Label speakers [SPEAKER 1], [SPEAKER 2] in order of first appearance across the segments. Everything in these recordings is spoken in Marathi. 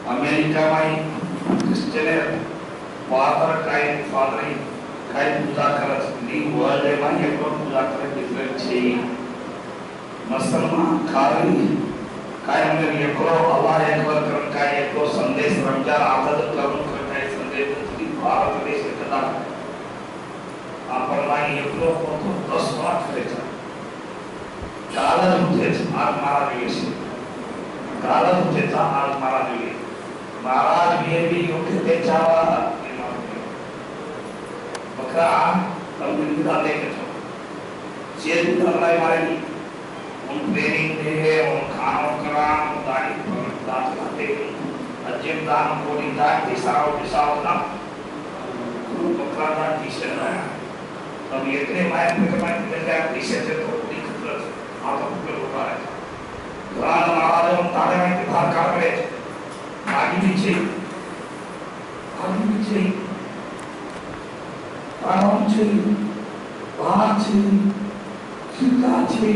[SPEAKER 1] अमेरिका में क्रिश्चियन फादर काय पूजा करत नी वर्ल्ड में एको पूजा करत डिफरेंट छे मुसलमान खाली काय म्हणजे एको अल्लाह एकवर करून काय एको संदेश रमजान आजाद करून काय संदेश की भारत देश कदा आपण नाही एको होतो 10 लाख करायचा काला तुझेच आज मारा दिवस काला तुझेचा आज मारा दिवस महाराज ये भी योग्य ते चावा बकरा हम बिंदा लेके चलो जेल करलाई मारेगी उन ट्रेनिंग दे उन खानों करा दाढ़ी पर दांत लाते अजब दान कोड़ी दांत दिसाओ ना बकरा दांत दिशे ना अब ये इतने मायने में क्या दिशे से तो दिक्कत आता ऊपर होता है राज महाराज हम तारे में बाहर काट रहे आगे पीछे आराम से बाहर से सीधा से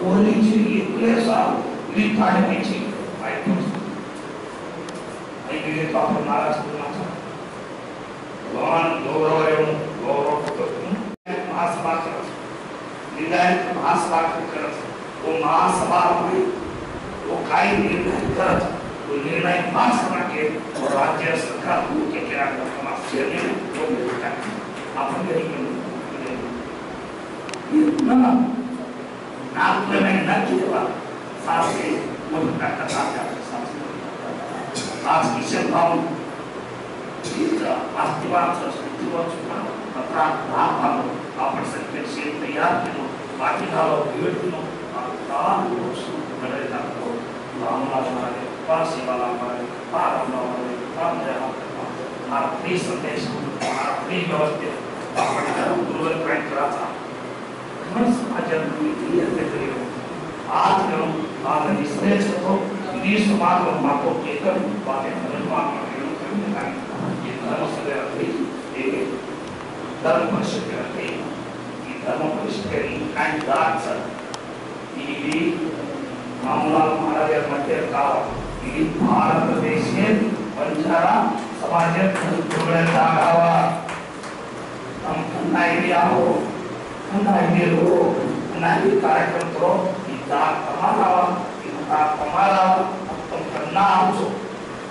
[SPEAKER 1] ओली से प्लेस आप लिखाने में से आई के तो आप नाराज करना चाहते भगवान गौरव तो महासभा कर निर्णय महासभा कर वो महासभा में वो काय निर्णय कर तो निर्णय महासभा के और राज्य सरकार के क्या समस्या में जो मिलता है अपन ये ना आप में ना किया सास के मन का कथा आज की संभाव इसका आस्तिवाद संस्कृतिवाद सुना पत्रा भाव अपन संकेत से तैयार किया बाकी का लोग भीड़ किया आप लोग बड़े का तो रामला हमारे पास वाला हमारे पारम हमारे काम जहाँ आप प्लीज संदेश आप प्लीज व्यवस्थित अपन धर्म गुरुवर प्राइम करा था मन समाजन ये करियो आज करो आज इसने तो ये समाज और माको केकर बातें धर्म माको ये धर्म से ये धर्म परिषद करते ये धर्म परिषद करी काई दात सर ये मामला महाराज मध्य काल ये भारत देश के पंचारा समाज जुड़े दागावा हम कन्नाई आओ कन्नाई लो कन्नाई कार्यक्रम करो इतना कमाला तुम करना हमसे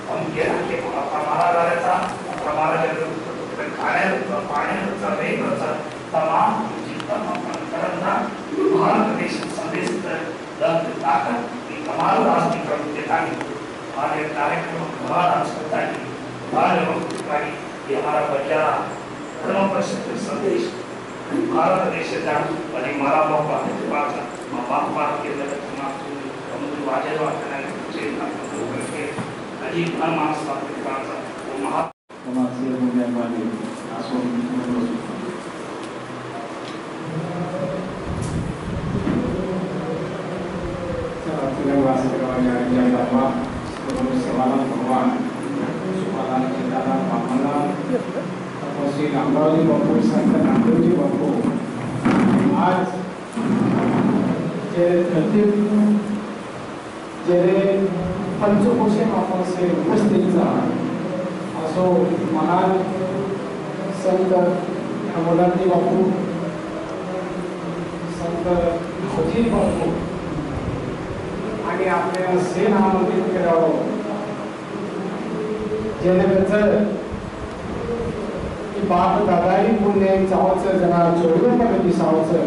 [SPEAKER 1] हम क्या के हमारा रहता हमारा जब खाने पानी नहीं रहता तमाम जितना हम करना भारत देश संदेश दंत ताकत कमाल राष्ट्रीय क्रम दिखाई हमारे कार्यक्रम बहुत अच्छा है हमारे लोग दिखाई ये हमारा बच्चा धर्म परिषद संदेश भारत देश से जान और हमारा मौका है बात हम बात के अंदर हम जो वाजे बात करने के करके अजीब धर्म आस्था के बात वो महा
[SPEAKER 2] समाज से मुझे वाली आसों अमरावती बापू संत नागोजी बापू आज जेरे पंचकोशी बापू से उपस्थित असो महान संत अमरावती बापू संत खोजी बापू आणि आपल्या सेन आमंत्रित करावं जेणे बाप दादाई पुण्य जावचं जना जोडून पडती सावचं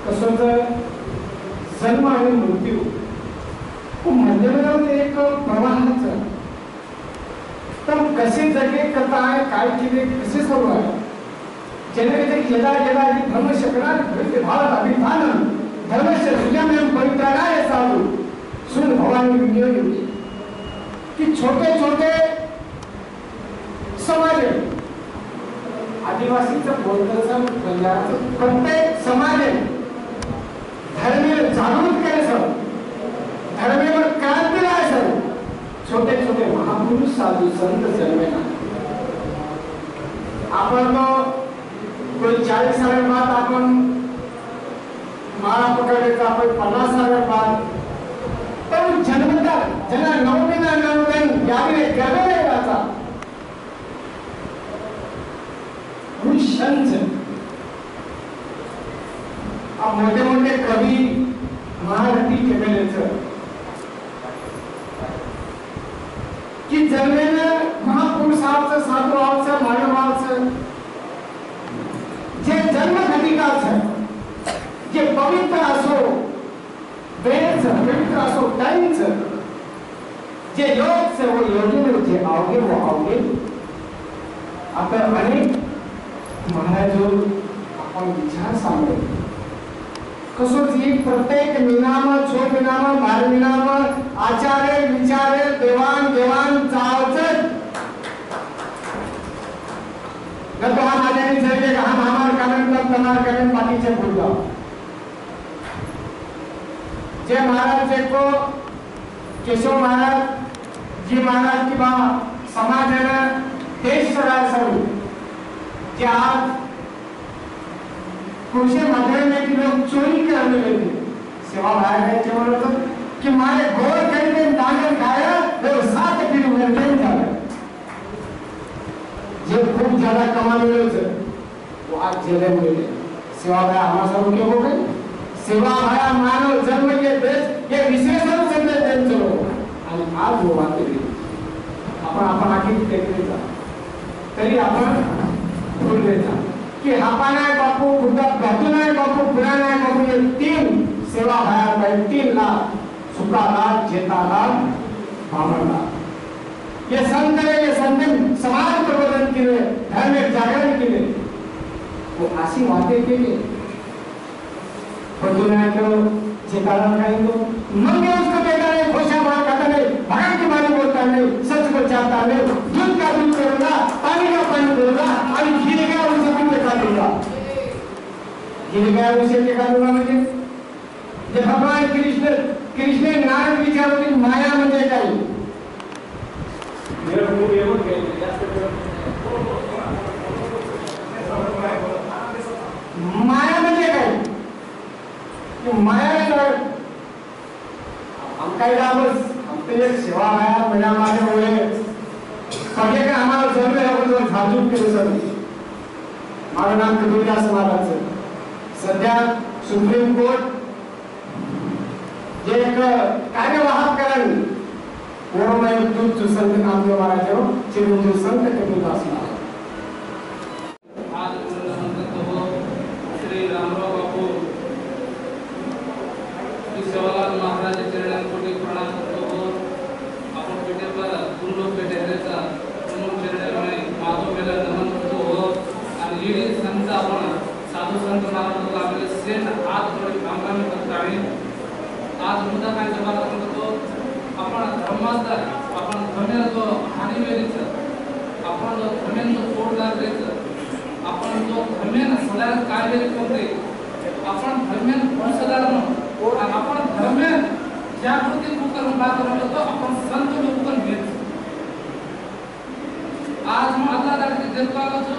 [SPEAKER 2] कसं जन्म आणि मृत्यू म्हणजे एक प्रवाहाचं तर कसे जगे कथा आहे काय केले कसे सर्व आहे जेणे गेला गेला ही धर्म शकणार भारत अभिमान धर्मस्य सूर्यमेव पवित्राय साधू सुन भवानी विनियोग की छोटे छोटे समाज आदिवासीचं बोलतं बंजाराचं प्रत्येक समाज धर्मीय जागृत करायचं धर्मीवर क्रांती लावायचं छोटे छोटे महापुरुष साधू संत जन्मेला आपण कोई 40 साल बाद आपण माळा पकडायचा आपण 50 साल बाद पण जन्मतात जना नवमीना नवदन याविने गर्भवेदाचा विशंच मोठे मोठे कवी महारथी केलेले की जन्मेनं महापुरुषाचं साधुवाचं मानवाचं जे जन्म घटिकाचं जे पवित्र असो वेळचं पवित्र असो टाइमचं जे योगचं व योगिन जे आवगे वो आवगे आता अनेक महाराजो आपण विचार सांगतो कसो जी प्रत्येक मिनाम छो मिनाम बार मिनाम आचार्य विचारे देवान देवान चावचं न तो हम आजादी चाहिए हम हमारे कारण तब तमार कारण बाकीचे भूल जाओ जे महाराज जे को केशव महाराज जी महाराज की बा समाजानं देश सराय सरू जे आज कुछ मधुर में कि लोग चोरी करने लगे सेवा भाई गए केवल तो कि मारे गोर करके दानन खाया और 7 किलो मेंटेन जाए जो खूब ज्यादा कमाने वाले वो आज जेल में गए सेवा भाई हमारा सब क्या हो गए सेवा भाई मानव जन्म के देश ये विशेषण संदेश देन चलो आणि आज वो बात केली आपण आखी टेकले जा तरी आपण भूल जा कि हापाना बापू बुद्धा गतुना बापू पुराना बापू ये 3 सेवा भाया भाई 3 लाख सुखा लाख जेता लाख भावना लाख ये संत समाज प्रबोधन के लिए धर्म जागरण के लिए वो आशी बातें के लिए बतुना को जेता लाख कहेंगे मंगे उसको बेटा नहीं खोशा मार खाता नहीं भगवान की बात बोलता नहीं सच को चाहता नहीं दूध का दूध करूंगा पानी का पानी करूंगा और घी का उसे भी देखा दूंगा घी का उसे देखा दूंगा म्हणजे जे भगवान कृष्ण नारद विचारते माया म्हणजे काय माया म्हणजे काय माया हम काय रामस हम तो एक सेवा आया मेरा माने बोले सगळे का हमारा जन्म है वो झाजूक के सर माझं नाम कबीरदास महाराज सध्या सुप्रीम कोर्ट जे एक कार्यवाहक करण ओरमय दूत संत नाम के महाराज हो चिरंजीव संत कबीरदास महाराज
[SPEAKER 3] आज संत हो श्री रामराव बापू सेवालाल महाराज चरण कोटी प्रणाम करतो हो आपण पेटे पर गुरु पेटे हेचा म्हणून चरण में माधव मेला नमन करतो हो आणि लीडी संत आपण साधू संत महाराज आपले सेठ हात जोडी कामकाम करतावी आज मुद्दा काय जमा करतो आपण धर्मात आपण धर्मेला जो हानी वेळीच आपण जो धर्मेला तोड लागलेच आपण जो धर्मेला सदा काय वेळी करते आपण धर्मेला वंशधारण और आपण धर्म जागृति करून बात करतो आपण संत लोकन घेत आज माता दादी देवकालाचो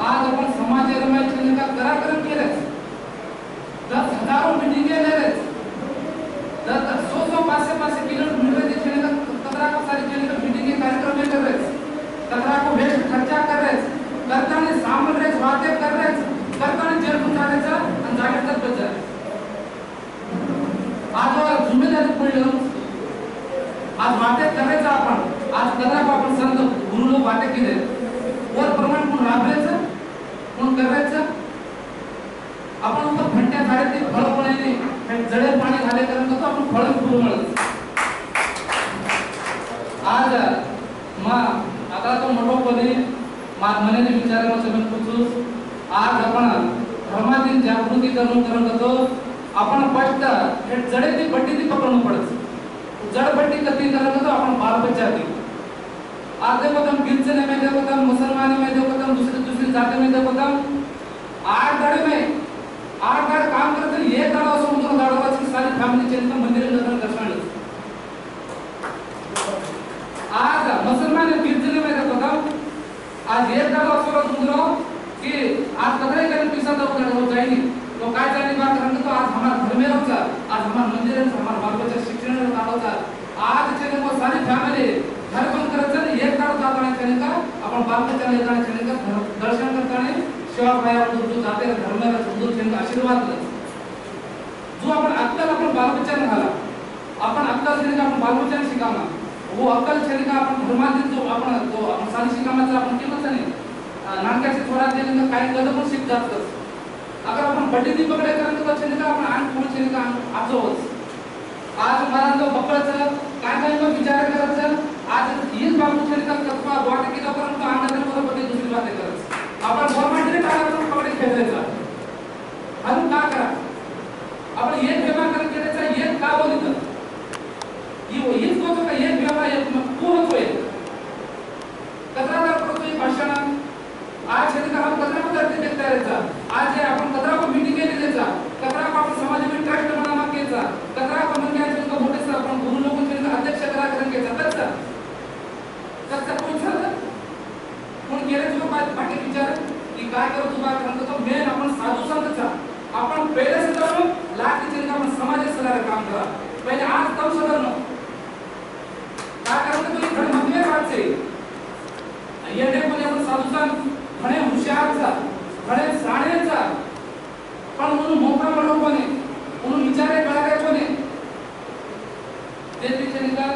[SPEAKER 3] आज आपण समाज रमायचे का कार्यक्रम केले 10,000 मीटिंग केले 100 पासे किलोमीटर देने का 15 सारी चले का मीटिंग कार्यक्रम कर रहे 15 को वेस्ट खर्चा कर रहे करताने सामने बातें कर रहे करताने जेल पुजारेचा आणि जागेत बचा आज जिम्मेदारी पडलं आज वाटे करायचं आपण आज करायचं आपण संत गुरु लोक वाटे केले वर प्रमाण कोण राबवायचं कोण करायचं आपण फक्त घंट्या झाले ते फळ पण नाही जडे पाणी झाले कारण कसं आपण फळ गुरु मिळत आज मा आता तो मोठो पदी मनाने विचारायला सगळं पुचूस आज आपण धर्मातील जागृती करून करतो आपण स्पष्ट हे जडे ती बट्टी ती पकडून पडत जड बट्टी कती करत तो आपण बाल बच्चा दी आज देखो तुम गिरजने में देखो तुम मुसलमानी में देखो तुम दूसरी जाति में देखो तुम 8 गाड़ी में 8 गाड़ी काम करते एक गाड़ा समुद्र गाड़वाची सारी फॅमिली चेंज मंदिर में दर्शन आज मुसलमान गिरजने में देखो तुम आज एक गाड़ा समुद्र कि आज कतरे का पैसा दो हो जाएगी तो काय जाने बात करने तो आज हमारा धर्म होता आज हमारा मंदिर है हमारा बाल बच्चा शिक्षण होता आज चले वो सारी फैमिली घर बंद करायचं आणि एक तास जाताना चले का आपण बालकाच्या येताना चले का दर्शन करताना शिवा भायावर जो जाते धर्माला सुंदर चले आशीर्वाद जो आपण अक्कल आपण बालबच्चाने घाला आपण अक्कल चले का आपण बालबच्चाने शिकावना वो अक्कल चले का आपण धर्मातील जो आपण सारी शिकामाचं आपण केलंच नाही नाटकाचे थोडा दिले का काही कदम पण शिक जातच अगर आपण बड्डी पकडे करत तर चले का आपण आण पुढे चले का आजोच आज महाराज बकळचं काय विचार करायचं आज हीच बाबू चले का तत्वा वाट की आपण अंगाने बरोबर दुसरी बात करायचं आपण गव्हर्नमेंटने टाळायचं पकडे खेळायचा अजून का करा आपण एक व्यवहार करायचा एक का बोलित हीच होतो का एक व्यवहार पूर्ण होईल कचरा करतोय भाषण आज शेतकरी आपण कचरा पदार्थ देखता यायचा आज आपण कचरा को मीटिंग केली द्यायचा कचरा को आपण समाजामध्ये ट्रस्ट बनावा केचा कचरा को म्हणजे आज मोठे आपण गुरु लोकांचे अध्यक्ष करा करायचा त्याचा त्याचा कोण झालं कोण गेले तुला बाकी विचार की काय करू तुला करतो तो मेन आपण साधू संतचा आपण पहिले सुद्धा लाख चले आपण समाज सलार काम करा पहिले आज तब सुधारणं काय करतो तो इकडे मतभेद वाटते येणे कोणी आपण साधू संत घणे हुशारचा घणे साडेचा पण म्हणून मोकळा म्हणून कोणी म्हणून विचारे कळाले कोणी ते विचार निकाल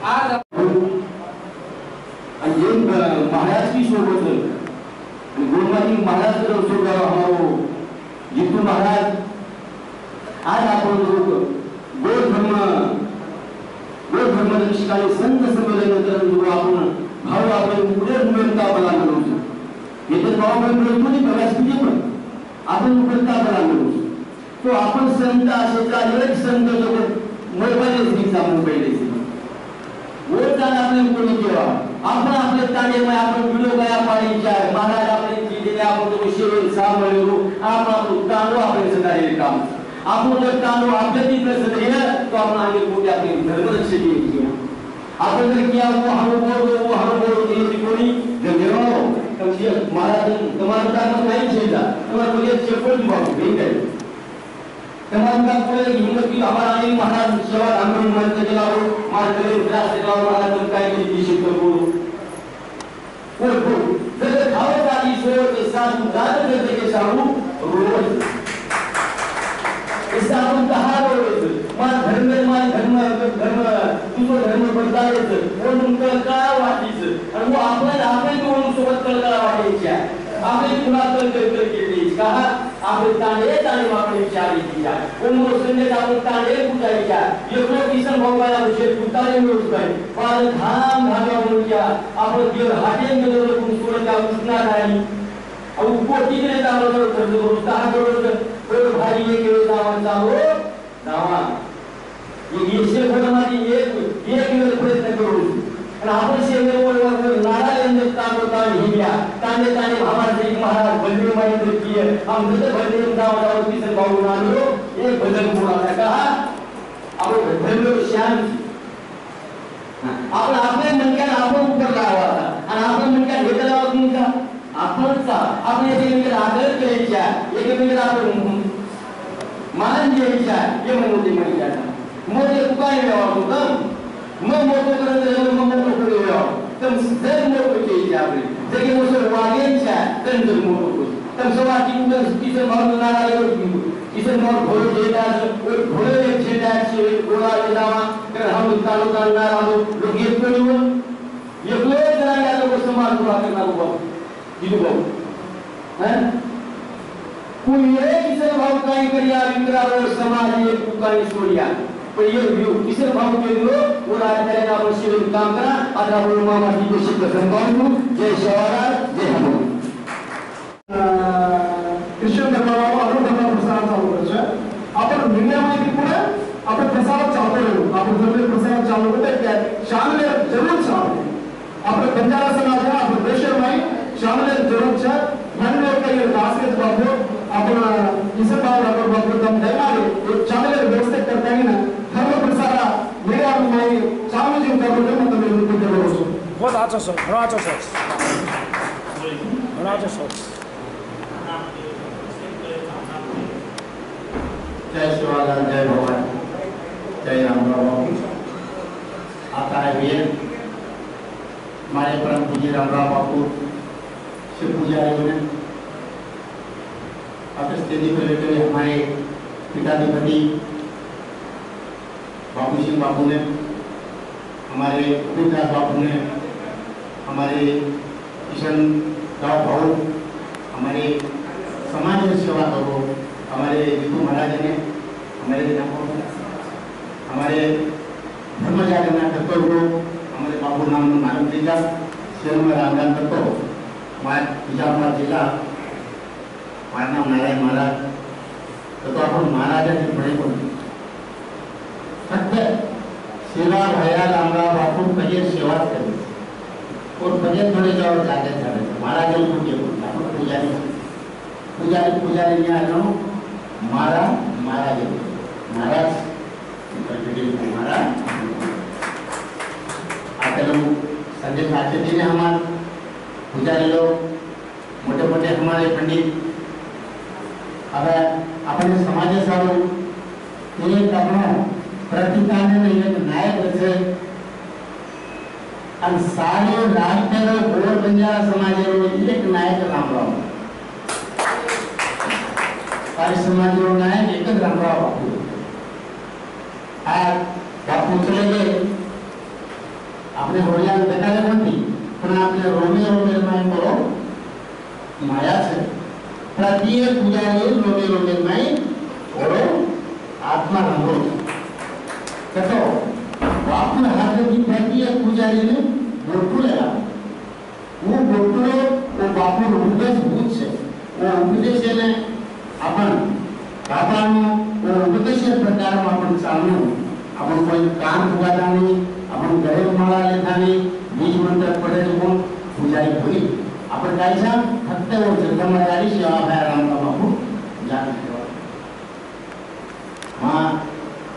[SPEAKER 3] आज
[SPEAKER 4] आणि एक महाराज की सोबत गुरुमाजी महाराज सोबत हमारो जितू महाराज आज आपण गौर धर्म शिकाले संत संमेलन करून आपण भाव आपण पुढे उमेदता बला म्हणून येथे भाव म्हणून कोणी प्रकाशित पण आपण उमेदता बला म्हणून तो आपण संत असेचा एक संत जो मोबाईल स्थितीचा मोबाईल वोट जाण आपले कोणी केवा आपण आपले ताणे में आपण व्हिडिओ गया पाडीच्या महाराज आपले दिलेले आपण तो शेवट सांभाळलो आपण तांडो आपण सदारे काम आपण जर तांडो आपल्या तिथं सदैव तो आपण आगे मोठे आपले धर्मरक्षक किया आपण जर किया वो हम बोल ये कोणी जर देवाओ कमसे महाराज तुम्हाला काम नाही छेदा तुम्हाला कोणी चेपल भाऊ बेन काय तमाम का कोई हिम्मत की हमारा अली महाराज सेवा आंदोलन मंच चलाओ मार्गले रास्ते चलाओ महाराज तुम काय की दिशा को बोलो वो जर खाओ दादी सोर के साथ दाद करते के साहू रोज ऐसा हम कहा रोज मान धर्म तुझो धर्म बदलायचं वो तुमचं काय वाटीच आणि वो आपण दोन सोबत कळकळा वाटायच्या आपले कुणाचं कळकळ केली का आपले ताणे वापरे विचारी दिया उन संजय आपण ताणे पुजायच्या एकलो किसन भगवान अभिषेक पुतारे मिळत नाही पण धाम भागावूनच्या आपण देव हाते गेलो कोण सोडच्या उठना नाही अहो कोटीने जावं खर्च करू दहा करोड भारी एक वेळ जावा एक येशे भरमारी एक वेळ प्रयत्न करू आणि आपण सेवेवर नारायण तांडोता हिल्या तांडे भावाचे महाराज बलदेव माहिती की हम जर बलदेव जावा किसन भाऊ नालो एक भजन बोला का आपण धर्म शांती आपण आपले मनक्याला आपण उपर लावा आणि आपण मनक्या भेटायला लावत का आपणचा आपण एकमेकांना आदर करायचा एकमेकांना आपण मान द्यायचा हे म्हणते म्हणजे मोठे उपाय व्हावा मग मोठं करत मग मोठं व्हावं तर जर मोठं केली आपले जर मोठं वागेच्या तर मोठं तर सवा किसन भाव नारायण किसन भाव घोडे देतात घोडे छेडाचे गोळा देतावा तर हम तालुका नारालो लोक येत कोणीवर एकलो जरा या लोक समाज गोळा करणार उभा दिलू भाऊ हैं कोई एक किसन भाव काही करिया विक्रावर समाज एक पुकारी सोडिया पण ये किसन भाव के लो वो राजधानी का शिविर काम करा आता आपण मामाची गोष्ट संभाळू जय शिवराज जय हनुमान
[SPEAKER 2] ख्रिश्चन धर्मावर अनुधर्म प्रसार चालू करायचं आपण मीडियामध्ये पुढे आपण प्रसार चालू करू आपण जर प्रसार चालू होते शामिल जरूर शामिल आपण बंजारा समाज है आपण देशमाई शामिल जरूर छ ह्यांना काही दासकेच बाबू आपण किसन भाव आपण बाबू दम देणारे एक शामिल व्यवस्थित करता येईल धर्म प्रसार मीडिया माई शामिल जीव करू म्हणजे तुम्ही करू
[SPEAKER 5] बहुत अच्छा सर बड़ा अच्छा सर बड़ा अच्छा सर
[SPEAKER 4] जय शिवराज जय भगवान जय राम बाबा
[SPEAKER 6] आता है हमारे परम पूज्य रामराव बापू शिव पुजारी ने अब स्थिति को लेकर हमारे पीठाधिपति बाबू सिंह बापू ने, हमारे उपेंद्र बापू ने, हमारे किशन राव भाऊ, हमारे समाज सेवा करो, हमारे जीतू महाराज ने, हमारे धर्मजागरण करते हुए हमारे बाबू नाम मानव जी का शेर में रामदान करते हो बिजापुर जिला हमारा नाम नारायण महाराज तो आपण महाराजांनी पुढे बोलतो फक्त सेवा भया रामराव बापू कधी सेवा करेल और कधी थोडे जवळ जागे झाले महाराजांनी कुठे बोलतो आपण पुजारी ने आलो महाराज आता लोग संदेश आते थे हमारे पुजारी लोग मोटे मोटे हमारे पंडित अब अपने समाज सारू एक अपना प्रतिकाने में एक नायक है और सारे राष्ट्र और बंजारा समाज एक नायक रामराव सारे समाज नायक एक रामराव बापू बापू चले गए अपने होलिया देखा बनती पण आपले रोमे में करो माया से प्रत्येक पुजारी रोमे में करो आत्मा रंगो कतो बापू हाथ की प्रत्येक पुजारी ने बोटू लेला वो बोटू वो बापू उपदेश भूत से वो उपदेश ने अपन बापानो वो उपदेश प्रकार में अपन चालू अपन कोई काम हुआ नहीं अपन घरे माळा लेता नहीं बीज मंत्र पढ़े तो पुजारी हुई अपन काय छा फक्त वो जगदंबारी सेवा है रामराव बापू जान हां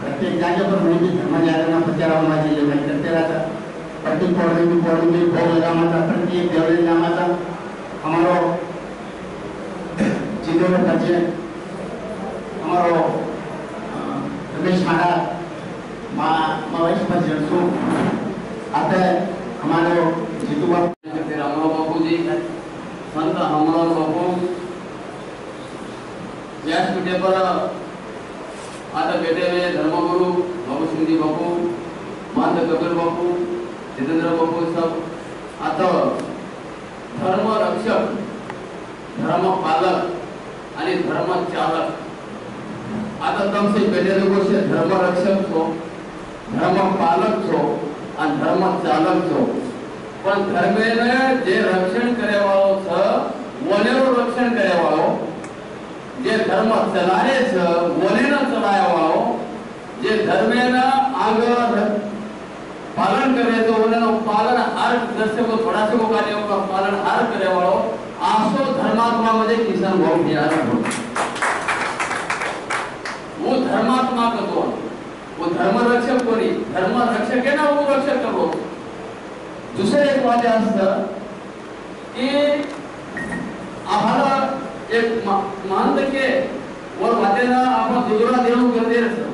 [SPEAKER 6] प्रत्येक जागे पर मुझे धर्म जागरण प्रचारावर माझी जेवण करते राहता प्रत्येक पौर्णिमे भोग लगामाचा प्रत्येक देवळे नामाचा हमारो जिदेव बच्चे हमारो Ramesh Maharaj vice president so आता हमारे जीतू
[SPEAKER 4] रामराव बापू जी संत रामराव बापू व्यासपीठे पर आता बैठे हुए धर्मगुरु बाबू सिंह जी बापू महंत कबीर बापू जितेंद्र बापू सब आता धर्म रक्षक धर्म पालक आणि धर्म चालक आता तुमसे बैठे लोग से धर्म रक्षक छो धर्म पालक छो और धर्म चालक छो पण धर्मेने जे रक्षण करे वाळो छ वनेरो रक्षण करे वाळो जे धर्म चलारे छ वनेनो चलाया वाळो जे धर्मेना आग पालन करे तो वनेनो पालन हार दर्शक को थोड़ा से को कार्य का पालन हार करे वाळो आसो धर्मात्मा मध्ये किसान भाऊ बियारा वो धर्मात्मा कतो वो धर्म रक्षक कोणी धर्म रक्षक है ना वो रक्षक करो दुसरे एक वाद्य असतं की आम्हाला एक मानत के वर वाद्याला आपण दुसरा देऊ करते असतो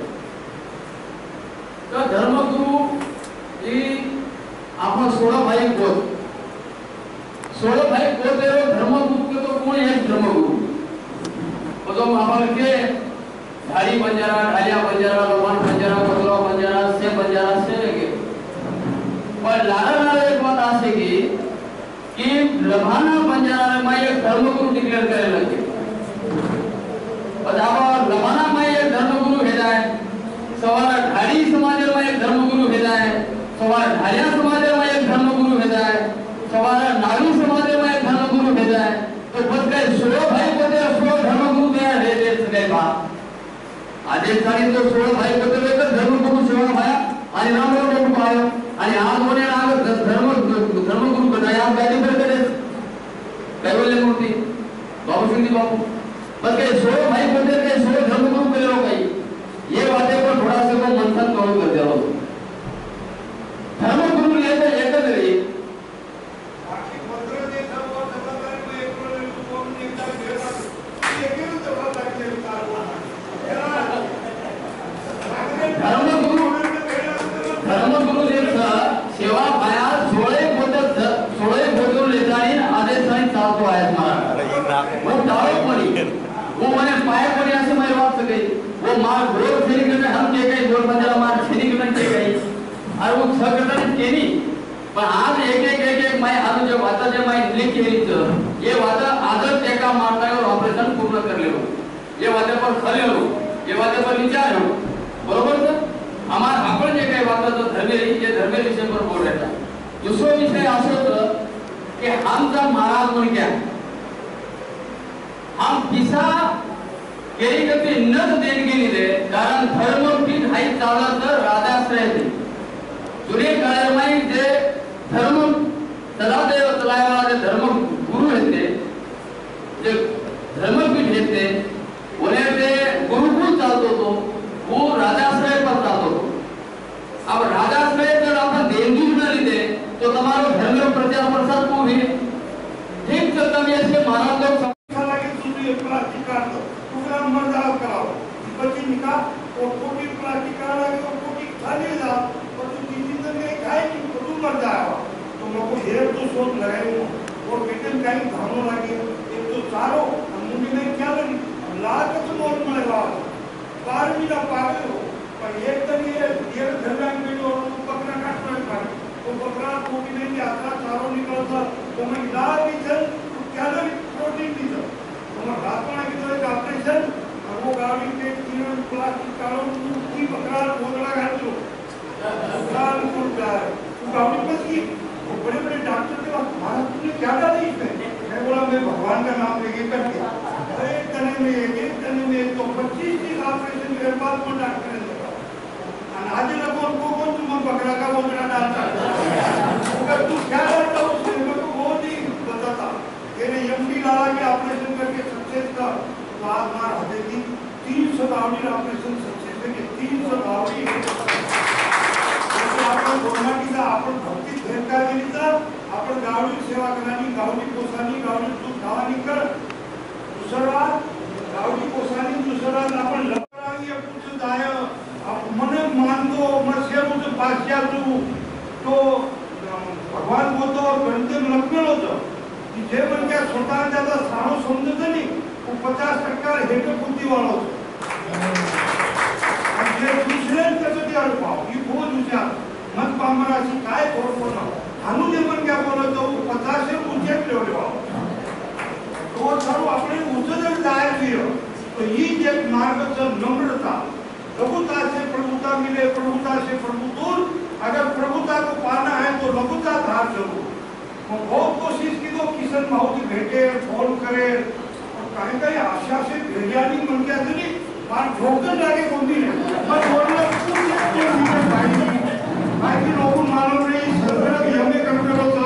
[SPEAKER 4] तर धर्मगुरु ही आपण 16 भाई गोत 16 भाई गोत धर्मगुरु के तो कोण एक धर्मगुरु तो आपण के धारी बंजारा ढालिया बंजारा लोहान बंजारा बदलाव बंजारा से लगे पर लारा एक बात आसे कि लभाना बंजारा में एक धर्मगुरु डिक्लेयर करे लगे और अब लभाना में एक धर्मगुरु है जाए सवार ढाली समाज में एक धर्मगुरु है जाए सवार ढालिया समाज में एक धर्मगुरु है जाए सवार नागरी समाज में एक धर्मगुरु है जाए तो बस गए 16 भाई को 16 धर्मगुरु दे दे सके बात आदेश झाली तो 16 भाई होते तर धर्मगुरु सेवा भाया आणि रामराव बापू पायो आणि आज होणे आग धर्मगुरु बनाया गादी पर करे कैवल्य मूर्ति बाबू सिंह जी बापू बस के 16 भाई होते के 16 धर्मगुरु करे हो गई ये बातें पर थोड़ा सा को मंथन करो कर दिया धर्मगुरु ले तो एक करे
[SPEAKER 2] बाकी 15 दिन सब और जवाबदारी में एक को निकल गया ये क्यों जवाबदारी से उतार
[SPEAKER 4] धर्मगुरु जैसा पण आज एक माय आज जे वाता जे माय लेखीचं हे वाता आजच एका मार्गावर ऑपरेशन पूर्ण करलेलो हे वाता पर खलेलो हे वाता पर विचार हो बरोबर तर आम्हाला आपण जे काही वाताचं धर्मे विषय पर बोलायचा दुसरा विषय असं होतं की आमचा महाराज मुलग्या हम पिसा केली कधी न देणगी दिले कारण धर्मपीठ हाई चालत राजाश्रय थे जुने काळामध्ये जे धर्म सदादेव चलायवाले धर्म गुरु होते जे धर्मपीठ होते उन्हें ते गुरुकुल चालतो तो वो राजाश्रय पर चालतो अब राजाश्रय जर आपण देणगी न लीधे तो તમારો ધર્મ પ્રચાર પ્રસાર को भी ठीक से તમે ऐसे महाराज लोग
[SPEAKER 1] मर्दाव कराओ बच्ची निकाह और कोटी प्राक्टिकल है और कोटी खाली जा और तो जिंदगी में खाए कि तो मर जाओ तो लोगों हेर तो सोच लगाए और बेटे कहीं धानो लगे एक तो चारों मुंडी में क्या लगी लाख तो मोल में लगा बार भी ना पावे हो पर एक दिन ये धरना में जो पकड़ा काट में पाए तो पकड़ा कोटी में यात्रा चारों निकलता तो मैं लाख भी चल क्या लगी प्रोटीन भी चल तो रात में किधर एक ऑपरेशन वो गाड़ी के तीन प्लास्टिक कालों की बकरार बोतला गाड़ी बकरार को गाय वो गाड़ी बस की वो बड़े डॉक्टर के पास भारत ने क्या डाला इसमें मैं बोला मैं भगवान का नाम लेके करके एक तने में तो 25 ऑपरेशन के बाद वो डॉक्टर ने लगा आज लोगों को कौन तुम बकरा का बोतला डालता अगर तू क्या डालता उसने मेरे को वो नहीं बताता ये एमडी डाला के ऑपरेशन करके सक्सेस का बाद मार हदे की 300 गावडी ऑपरेशन सक्सेस है कि 300 गावडी आपण गवर्नमेंटचा आपण भक्ती भेटका गेलीचा आपण गावडी सेवा करणारी गावडी पोसानी गावडी दूध खावानी कर दुसरा गावडी पोसानी दुसरा आपण लपरांगी पुढचं जाय मने मानतो मसेरूचं पाश्या तो भगवान बोलतो गणित लपलं होतं की जे म्हणजे स्वतः त्याचा सारो समजत नाही वो 50% हेट बुद्धि वाला होता जे दुसरे कसं ते अडपाव ही बहुत विचार मत पामराची काय थोडं हानू जे पण क्या बोलतो 50 ऊंचे ठेवले तो सर्व अपने ऊंचे जर जाय फिर तो ही जे मार्ग नम्रता लघुता से प्रभुता मिले प्रभुता से प्रभु दूर अगर प्रभुता को पाना है तो लघुता धार जरूर बहुत कोशिश की तो किशन भाव जी भेटे फोन करे काही काही आशा से भेजानी मन क्या थी बार ठोकर जाके कोंदी है मैं बोलना बाकी लोगों मालूम नहीं सरकार भी हमें करने होता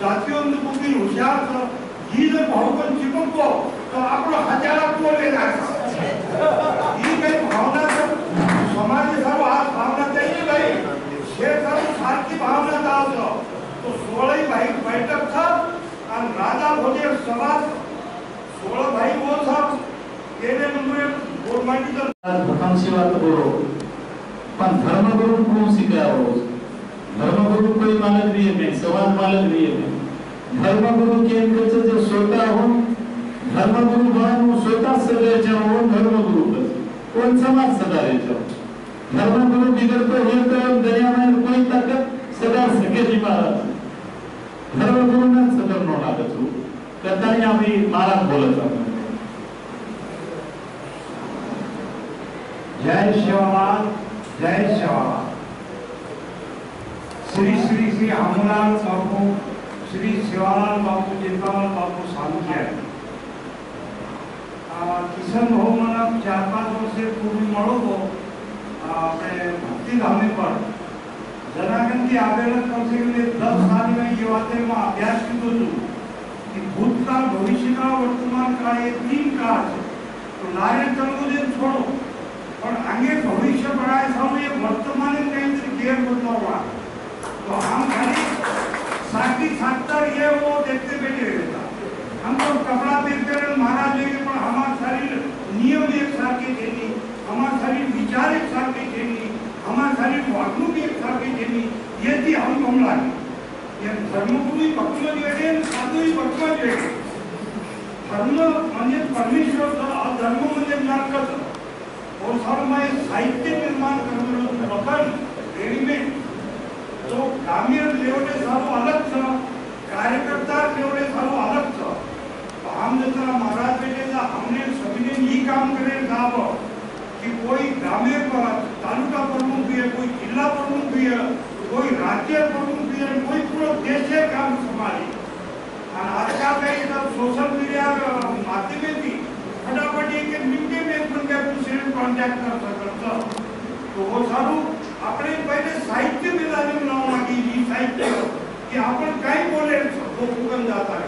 [SPEAKER 1] जातियों ने बुद्धि होशियार था ये जब भावपन चिपक को तो आपको हजारा को ले जाएगा ये कई भावना सब समाज के सब आज भावना चाहिए भाई शेर सब साथ की भावना डाल दो तो 16 भाई बैठक था और राजा भोजे सभा 16 भाई बोल साहब केने नंबर गवर्नमेंट का
[SPEAKER 6] प्रथम सेवा तो बोलो पर धर्मगुरु को सिखाया हो धर्मगुरु कोई मालक नहीं है समाज मालक नहीं है धर्मगुरु के अंदर जो स्वतः हो धर्मगुरु बनू स्वतः सदैव हो धर्मगुरु बस कौन समाज सदा रहे धर्मगुरु बिगड़ तो ये तो दुनिया में कोई ताकत सदा सके नहीं महाराज धर्मगुरु ने सदर नो लागत हो कथानी आम्ही महाराज बोलत आहोत
[SPEAKER 1] जय शिवलाल जय शिवलाल श्री श्री श्री आमलाल बापू श्री शिवालाल बापू जिंदालाल बापू सामुख्या किशन भाऊ मला 4-5 वर्षे पूर्वी મળો તો આપણે ભક્તિધામે પર જનાગંતી આવેલા કમસે કમ 10 साल में ये बातें में अभ्यास कीધો છું कि भूतकाल भविष्यकाल वर्तमान काल ये 3 काल છે तो लारे तंगोदे छोड़ो और आगे भविष्य बढ़ाए सामने ये वर्तमान में कहीं गेर बदलाव तो हम खाली साथी साथर ये वो देखते बैठे रहता हम तो कपड़ा पहनकर महाराज लेके पर हमारा शरीर नियम एक साथ के देनी हमारा शरीर विचार एक साथ के देनी हमारा शरीर वागणूक एक साथ के देनी ये थी हम कमला ये धर्मगुरु भक्ति में बैठे साधु भक्त में बैठे धर्म म्हणजे परमेश्वर धर्म म्हणजे नरक और सर्वमय साहित्य निर्माण करने बकन रेडीमेड तो ग्रामीण लेवल
[SPEAKER 7] सारू अलग छ कार्यकर्ता केवड़े सारू अलग छ हम जरा महाराज बेटे का हमने सभी ने ये काम करे साहब कि कोई ग्रामीण तालुका प्रमुख भी है, कोई जिला प्रमुख भी है, कोई राज्य प्रमुख भी है, कोई पूरा देश काम संभाली और आजकल का ये सब सोशल मीडिया माध्यम थी फटाफट एक मिनटे में एक बन गया दूसरे कॉन्टैक्ट कर सकता तो वो सारू अपने पहले साहित्य में जाने में लाओ आगे ये साहित्य कि अपन कहीं बोले वो भूकंप जाता है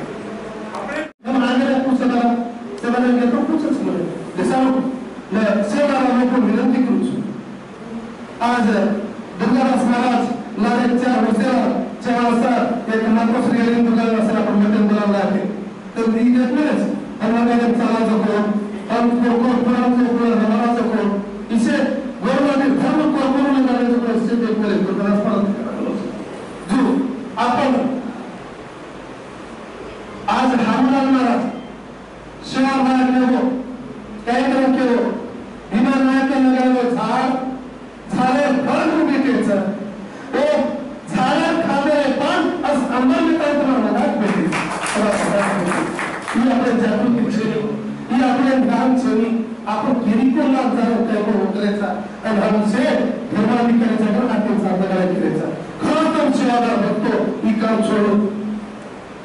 [SPEAKER 7] अपने
[SPEAKER 2] हम आगे पूछ सकता सेवा के तो पूछ सकते जैसा मैं सेवा को विनंती करू છું आज दुर्गादास महाराज लारे 4 वर्षा एक मात्र श्री दुर्गादास आपण मटन बोलावला आहे तर मी येत नाही अन्नाने चालायचं कोण कोण बनायचं कोण इसे गौरवाने धर्म कोण करायचं कोण सिद्ध केले दुर्गादास महाराज जो आपण आज रामलाल महाराज शिवा महाराज हो काय करून केलो विमान नायक लगावलं झाले फळ उभी केलं ओ झाले खाले पण अस अंमलता तुम्हाला भेटेल ही आपण जागृती छेनी ही आपले गाव छेनी आपण किरीको लाभ झालो काय करायचा आणि हमसे धर्मानी करायचा पण आपण साधना करायचा खरं तर सेवादार भक्तो ही काम सोडून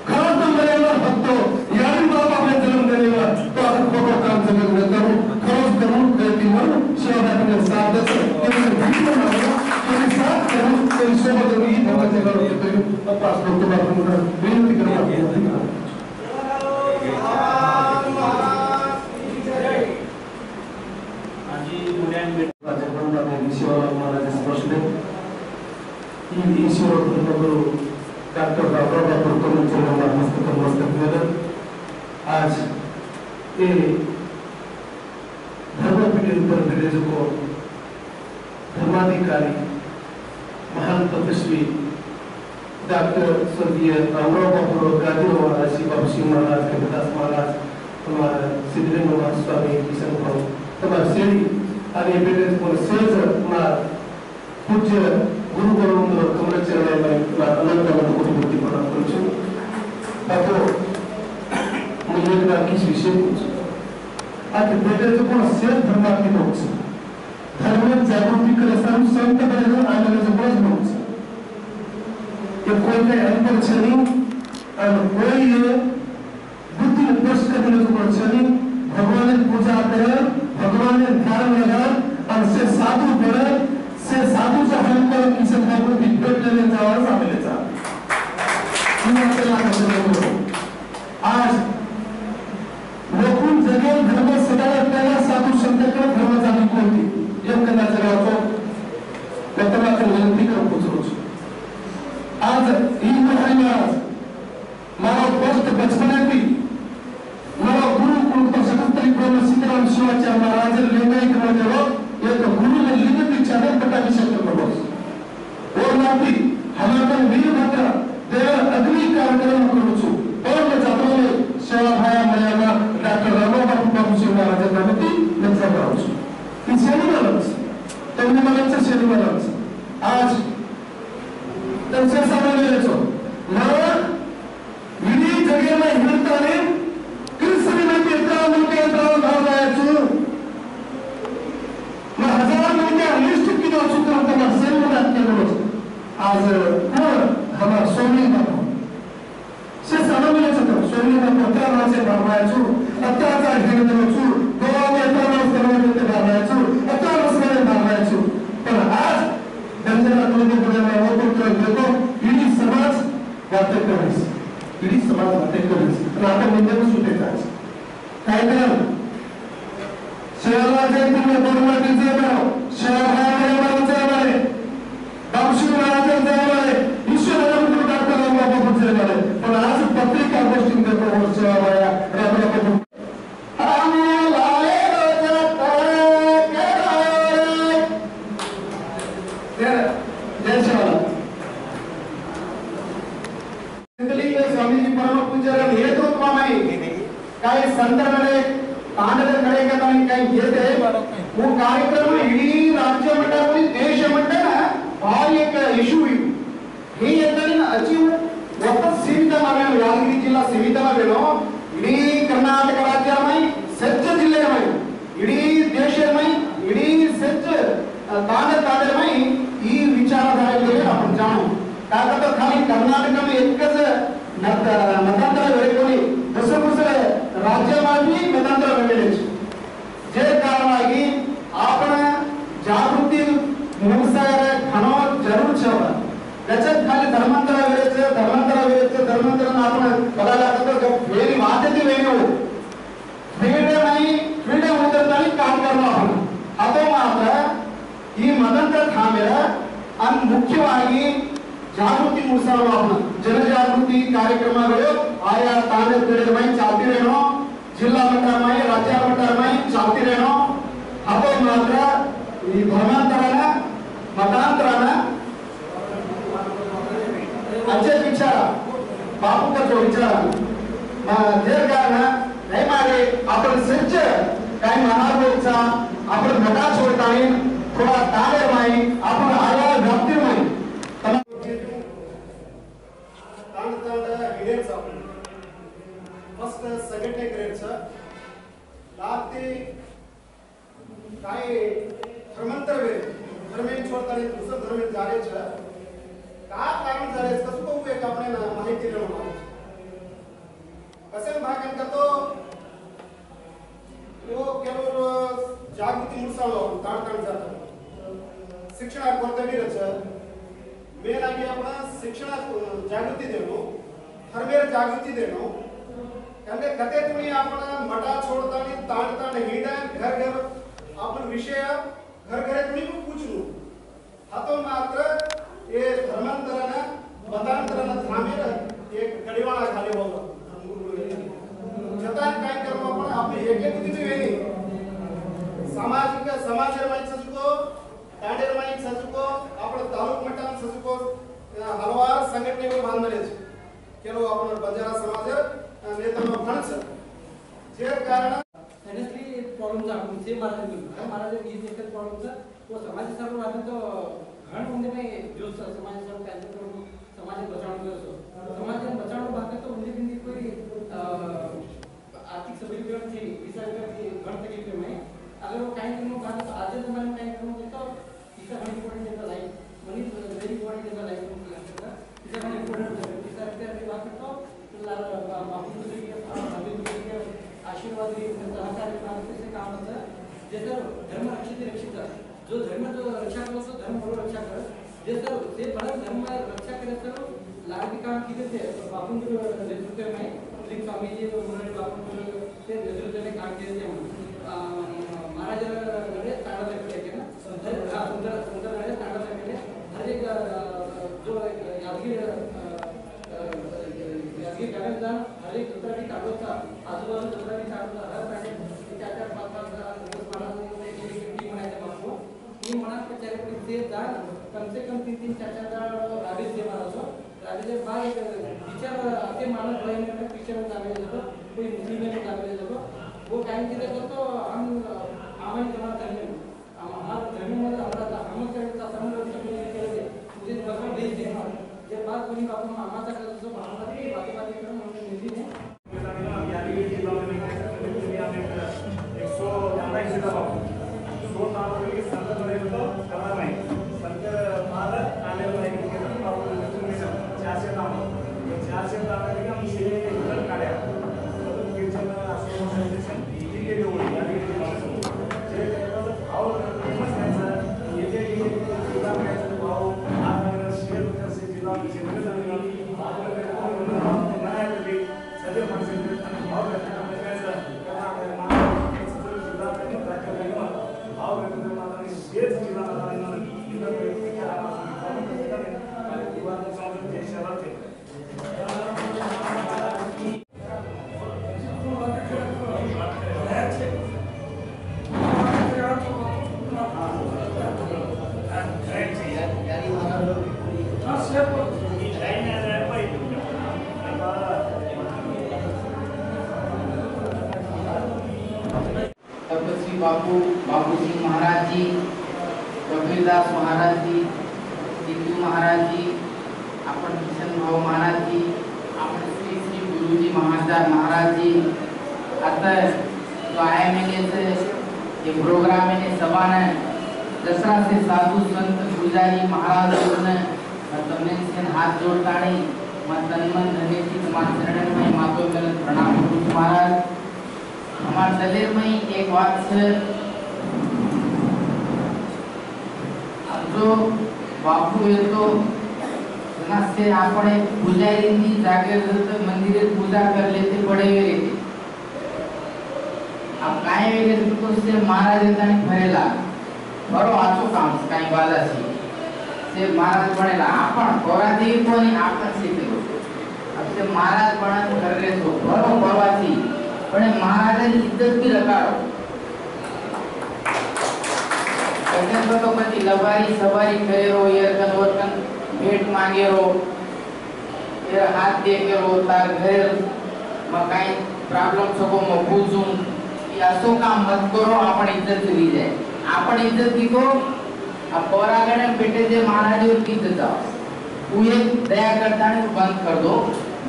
[SPEAKER 2] खरं तर मरेला भक्तो यारी बाबा आपले जन्म दिलेला तो आपण खोटं काम जगत करू खरंच करून प्रयत्न सेवादाराने साथ द्यायचं त्यांनी भीती बनावं त्यांनी साथ करून त्यांनी सोबत ही धर्माचे घडवून येतोय पाच लोक तुम्हाला विनंती करतात डॉक्टर आज ये धर्मपीठ को धर्माधिकारी महान तपस्वी डॉक्टर स्वर्गीय रामराव बापू गांधी महाराज श्री बाबू सिंह महाराज कबीरदास महाराज हमारा सिद्धलिंग महाराज स्वामी किशन भाऊ हमारा श्री आणि बेटे को सहज पूज्य गुरु गोविंद कमलचरण में अनंत कोटि कोटि प्रणाम करू છું बापू मुझे एक किस विषय आज बेटे जो कोण सेल धर्मातली लोक છે धर्म जागृती करे सारू संत बने आलेले जो बस लोक છે કે કોઈ કઈ અંતર છે નહીં અને કોઈ बुद्धि स्पष्ट करने जो कोण છે નહીં भगवान की पूजा करे भगवान के ध्यान लगा और से साधु बने से साधु से हमको किसी को विद्युत लेने जाओ सामने जा आज लोकून जगेल धर्म सदा आपल्याला साधू संतांकडे धर्म जाणी कोणती एम करना जगावतो व्यक्तमात्र विनंती करतो છું आज ही महाराज मारा पोस्ट बचपनाती मारा गुरु कुलतो सकस्तरी ब्रह्म सीताराम शिवाचार्य महाराज लिंगायत क्रमांकावर एक गुरु ने लिंगती चरण पटाभिषेक करतो और नाती हमारा वीरभद्र देव अग्नि कार्यक्रम करू છું और जातो सेवा भाया मयामा डॉक्टर रामराव बापू सिंह महाराज नामती नंतर करू છું ही शनिवारच त्यांनी मला शनिवारच आज त्यांच्या सामान्याचो मला विधी जगेला हिरताने कृष्णने पेत्रा मोठे त्राव घालायचो मग हजार मोठे अनिष्ट किलो चुकून तुम्हाला सेवनात केलं आज हमारा सोनी बापू से सामान्याचं तर सोनी बापू त्या माझे भावायचो अत्याचार घेण्याचो गोवा येताना सर्वांचे भावायचो अत्याचार भावायचो पण आज त्यांच्या तुलनेमध्ये होतो घेतो इडी समाज वाटत करेस इडी समाज वाटत करेस पण आता म्हणजे सुटेच काय कर शहराला जयंती बोलवाटीचे नाव शहराचे आले बापशी महाराजांचे आले ईश्वराला डॉक्टर रामबाबूचे आले पण आज पत्रिका गोष्टी करतो सेवाबाया रामबाबू स्वामी जी परम पूज्य नेतृत्व में काही संतकडे तांडकडे काही येते वो कार्यक्रम इडी राज्य मंडळ देश मंडळ ना भारी एक इशू ही येतली ना ಅಚಿ ಒಟ್ಟು ಸೀಮಿತ ನಾವೇನು ಯಾದಗಿರಿ ಜಿಲ್ಲಾ ಸೀಮಿತ ನಾವೇನು ಇಡೀ ಕರ್ನಾಟಕ ರಾಜ್ಯಮೈ ಸಜ್ಜ ಜಿಲ್ಲೆಮೈ ಇಡೀ ದೇಶಮೈ ಇಡೀ सज्ज तांडे ही विचारधारे आपण जाणू का खाली कर्नाटक में एकच मतांतर वेळी दुसरे राज्यामध्ये मतांतर वेगळे जे कारणವಾಗಿ आपण जागृती मूसायर खनो जरूर छवा त्याच्यात खाली धर्मांतर आपण बघायला लागतो जब वेळी वाटते वेळी फ्रीडम होतं काम करणं आपण ಅದು ಮಾತ್ರ ಈ ಮತಾಂತರ ಥಾಮೆರ ಅನ್ ಮುಖ್ಯವಾಗಿ ಜಾಗೃತಿ ಮೂಡಿಸಲು आपण ಜನಜಾಗೃತಿ ಕಾರ್ಯಕ್ರಮಗಳು ಆಯಾ ತಾಲೂಕುಗಳಲ್ಲಿ ಚಾಲ್ತಿರೇನೋ ಜಿಲ್ಲಾ ಮಟ್ಟದಲ್ಲಿ ರಾಜ್ಯ ಮಟ್ಟದಲ್ಲಿ ಚಾಲ್ತಿರೇನೋ ಅದು ಮಾತ್ರ ಈ ಧರ್ಮಾಂತರನ ಮತಾಂತರನ ಅಚ್ಚೆ ವಿಚಾರ बापूचा विचार जे कारण नाही मागे आपण सज्ज काही महाराजांचा आपण घटा सोडताना थोडा ताळे माई आपण आया व्याप्ती माई फर्स्ट संघटने करायचं लागते काय धर्मांतर वेळ धर्मेन सोडताना दुसरं धर्मेन जायचं का कारण जायचं कसं बघू एक आपण माहिती देणार कसे भाग करतो ಕೆಲವರು ಜಾಗೃತಿ ಮೂಡಿಸಲು ತಾಳ್ತಾ ಶಿಕ್ಷಣ ಕೊರತೆ ಇರುತ್ತೆ ಮೇನ್ ಆಗಿ आपण ಶಿಕ್ಷಣ ಜಾಗೃತಿ देणो हरमेर जागृती देणो कारण कथे तुम्ही आपण मटा छोडताना ताळताना हिडा घर घर आपण विषय घर घर तुम्ही पूछू हातो मात्र हे धर्मांतराना मतांतराना थांबेल एक कडिवाळा खाली होतो जतान काय करू आपण आपली एक एक दिवशी वेळी सामाजिक समाजरमाई सजुको तांडेरमाई सजुको आपण तालुक मट्टान सजुको हलवार संघटनेಗಳು ಬಾಂಧले ಕೆಲವು आपण बंजारा समाज नेतांना फणस जे कारण
[SPEAKER 8] ऑनेस्टली प्रॉब्लम था आपण से महाराज ये एक प्रॉब्लम था वो समाज सर्व वाले तो घण होने में जो समाज सर्व का समाज बचाने समाज बचाने बात तो उनके दिन कोई आर्थिक सबलीकरण थी विचार करके घण तक में अगर वो काई दिन बात तो आज जमाने में काई करूं तो इसका बहुत इंपॉर्टेंट है लाइफ मनी वेरी इंपॉर्टेंट है लाइफ में इसका बहुत इंपॉर्टेंट है विचार करके बात तो बापू जी के अभी के आशीर्वाद सहकारी प्राप्ति से काम होता है जैसे धर्म रक्षित जो धर्म जो रक्षा करो तो धर्म बरोबर रक्षा कर जैसे ते बड़ा धर्म रक्षा करे तो लाभ काम किए थे बापू के नेतृत्व में श्री स्वामी जी उन्होंने बापू के नेतृत्व में काम किए थे महाराज ने ताड़ा लगे थे ना सुंदर सुंदर ने ताड़ा लगे हर एक जो यादगिरी कारण हर एक दूसरा भी काढलो था आजूबाजू दूसरा भी काढलो था हर प्राणी चार पाच टीम बनायचे बापू टीम म्हणा त्याच्याकडे ते जाण कम से कम 3 4 राबीज से मारायचो राबीज बाग एक टीचर असे माणूस बहिणी टीचर जावे जातो कोई मुस्लिम ने जावे जातो वो काय केले तो हम आम्ही जमा करले हमारा धर्म में हमारा हम करता समझ लो केले मुझे बस भेज दे जे बात कोणी बापू मामाचा करतो महाराज बाकी बाकी करून म्हणून निधी ने
[SPEAKER 9] यादगिरी जिला में 180 जिला बापू 100 तालुके संत बड़े तो करना नहीं संत भारत आने वाले के बापू ने 400 नाम के हम से इधर काढ्या तो कीर्तन असोसिएशन इजी के लिए यादगिरी जिला जे भाव फेमस है सर ये के जिला में भाव आप शेयर से जिला में सदैव मनसे भाव व्यक्त करण्याचा भाव व्यक्त करताना शेअर जिल्हा
[SPEAKER 6] बापू बाबू सिंह महाराज जी कबीरदास महाराज जी सिद्धू महाराज जी अपन किशन
[SPEAKER 10] महाराज जी आता जो IMLA से ये प्रोग्राम है सभा ने दसरा से साधु संत पुजारी महाराज ने तमने से हाथ जोड़ताणी तन मन धने की तुम्हारे चरण में मातो में प्रणाम करूं महाराज। हमार दलेर में एक बात से जो बापू है तो से આપણે પૂજારીની જાગે મંદિરે પૂજા कर लेते बड़े वेरे अब काय वेरे तो से महाराज तानी भरेला बरो आचो काम काय बाला से महाराज बनेला आपण कोरादी कोनी आपण से अब से महाराज बणन कर रे तो बरो परवासी पण महाराज इज्जत भी रखाड़ो कहते तो कति लबारी सवारी करेरो येरकन वर्कन भेट मांगे रो ये हाथ दे के रो तार घर मकाई प्रॉब्लम सको मपूजून ये असो काम मत करो आपण इज्जत ली जाए आपण इज्जत की को अब पोरागणे बेटे जे महाराज और की इज्जत वो ये दया करता है बंद कर दो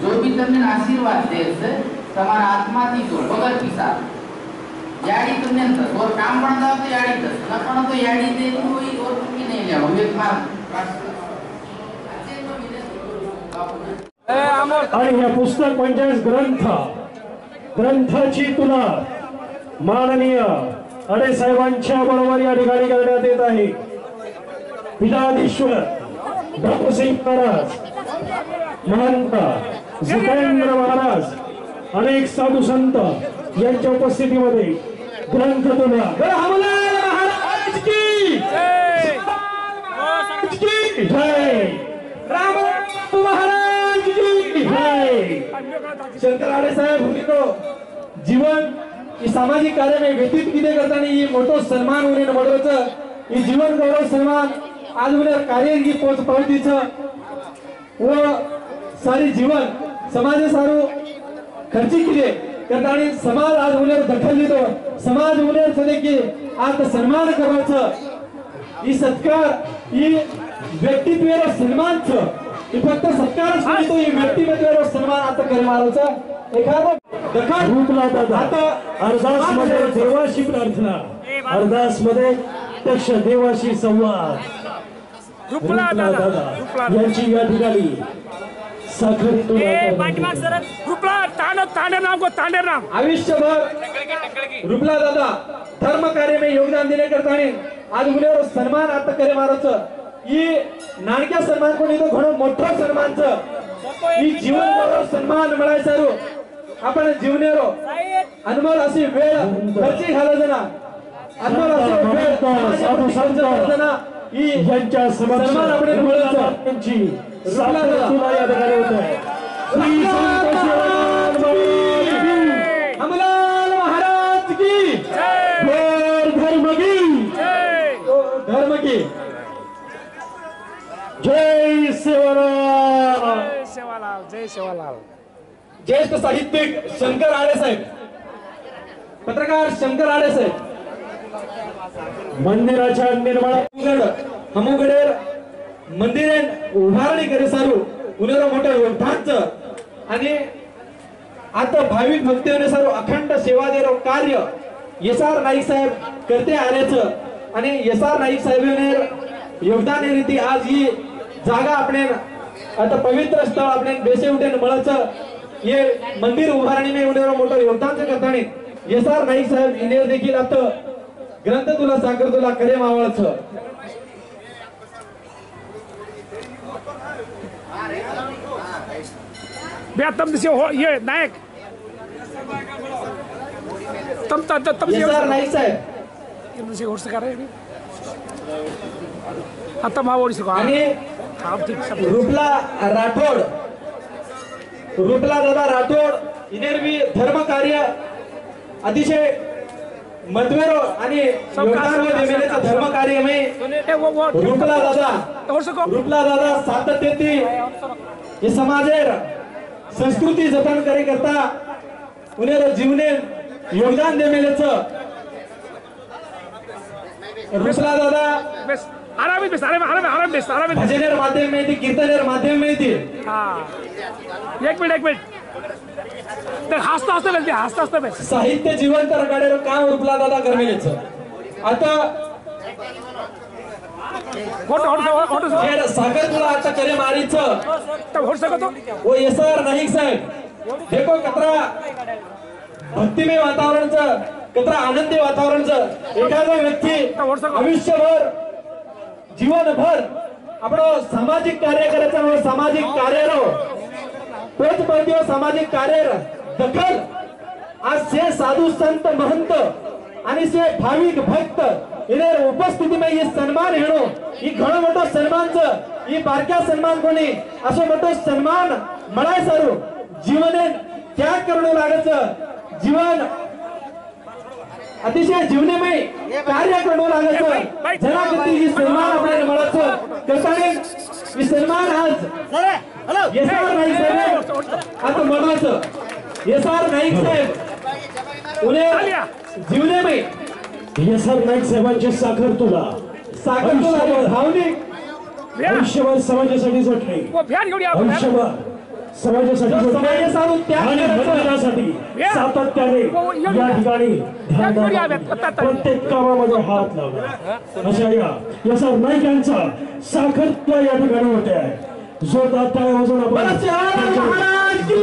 [SPEAKER 10] जो भी तुमने आशीर्वाद दे से तुम्हारा आत्मा थी तो बगर की साथ याड़ी तुमने और काम बनता तो याड़ी दस न पण तो याड़ी दे कोई और तुम्ही नहीं ले वो एक मार
[SPEAKER 9] आणि हे पुस्तक म्हणजेच ग्रंथाची तुला माननीय अडे साहेबांच्या बरोबर या ठिकाणी करण्यात येत आहे। पीठाधीश्वर धर्मसिंग महाराज महंत जितेंद्र महाराज अनेक साधू संत यांच्या उपस्थितीमध्ये ग्रंथ तुला महाराज की जय राम महाराज की जय। शंकर आडे साहेब उन्हीं तो जीवन इस सामाजिक कार्य में व्यतीत किती करताना ये मोठो सन्मान उन्हें नमडवचं ये जीवन गौरव सन्मान आज उन्हें कार्य की पोच पावतीचं व सारी जीवन समाज सारू खर्ची किती करताना समाज आज उन्हें दखल देतो समाज उन्हें सदे की आज सन्मान करायचं ही सत्कार ही व्यक्तित्व सन्मान फक्त सत्कारच नाही तो व्यक्तिमत्वावर सन्मान आता करणाराचा एखादा दखल रूपला आता अरदास मध्ये देवाशी प्रार्थना अरदास मध्ये प्रत्यक्ष देवाशी संवाद रूपला दादा यांची या ठिकाणी साखर
[SPEAKER 5] पाठीमाग सर रूपला तांडे नाम
[SPEAKER 9] आयुष्यभर रूपला दादा धर्म कार्य में योगदान देने करता आज उन्हें सन्मान आता करे माराचं ही नाणक्या सन्मान कोणी तो घणो मोठो सन्मानचं ही जीवन गौरव सन्मान मिळाय सारू आपण जीवनेरो अनमोल अशी वेळ खर्ची घालायचं ना अनमोल अशी वेळ साधू संत ही यांच्या सन्मान आपण मिळायचं त्यांची तुला या ठिकाणी होतंय श्री संत हमलाल महाराज की जय धर्म की धर्म की जय सेवालाल
[SPEAKER 5] जय सेवालाल।
[SPEAKER 9] ज्येष्ठ साहित्यिक शंकर आडे साहेब पत्रकार शंकर आडे साहेब मंदिराच्या निर्माण हमुगडेर मंदिरे उभारणी करे सारू उन्हेरो मोठं योगदानचं आणि आता भाविक भक्तांनी सारू अखंड सेवा देरो कार्य SR नाईक साहेब करते आल्याचं आणि SR नाईक साहेबांनी योगदान रीती आज ही जागा आपणे आता पवित्र स्थळ आपणे बेसेवटे मळाचं ये मंदिर उभारणी में उन्हें मोठं योगदान करताना SR नाईक साहेब इने देखील आता ग्रंथ तुला साखर तुला करे मावळचं
[SPEAKER 5] तम दिसे हो ये नायक तम
[SPEAKER 9] SR नाईक साहेब
[SPEAKER 5] दिसे होर्स कर रहे आता मावळी सको
[SPEAKER 9] आणि रूपला दादा राठोड इनेरवी धर्म कार्य अतिशय मतवेरो आणि योगदान देण्याचा धर्म कार्य में रूपला दादा सातत्याने हे समाजेर संस्कृती जतन करे करता उन्हें जीवने योगदान देण्याचं रूपला दादा
[SPEAKER 5] आराम
[SPEAKER 9] भजनेर माध्यम में थी कीर्तनेर माध्यम में थी
[SPEAKER 5] एक मिनट ते हसता हसता बेल हसता हसता बेल
[SPEAKER 11] साहित्य जिवंत रगाड्यावर काम रूपला दादा गरमेलेचं आता सागर तुला आता करे मारीचं वो एसआर नाईक साहेब देखो कतरा भक्तिमय वातावरणचं कतरा आनंदी वातावरणचं एखादा व्यक्ती आयुष्यभर जीवनभर आपण सामाजिक कार्य करायचं सामाजिक कार्यारो तोच पाहिजे सामाजिक कार्य दखल आज से साधू संत महंत आणि से भाविक भक्त इधर उपस्थिती में ये सन्मान हेणो ही घणो मोठो सन्मानचं ही बारक्या सन्मान कोणी असो मोठो सन्मान मळाय सारू जीवने त्याग करणं लागायचं जीवन अतिशय जीवनेमय कार्य करणं लागायचं जरा किती ही सन्मान आपल्याला मिळायचं कसाने ही सन्मान आज एसआर नाईक साहेब आता म्हणायचं एसआर नाईक साहेब उन्हे जीवनेमय
[SPEAKER 9] एसआर नाईक साहेबांची साखर तुला
[SPEAKER 11] भावनिक
[SPEAKER 9] आयुष्यभर समाजासाठी झटले आयुष्यभर समाजासाठी आणि मंदिरासाठी सातत्याने या ठिकाणी प्रत्येक कामामध्ये हात लावला अशा या एसआर नाईक यांचा साखर या ठिकाणी होते आहे जोरदार टाळ्या वाजवून
[SPEAKER 11] महाराज की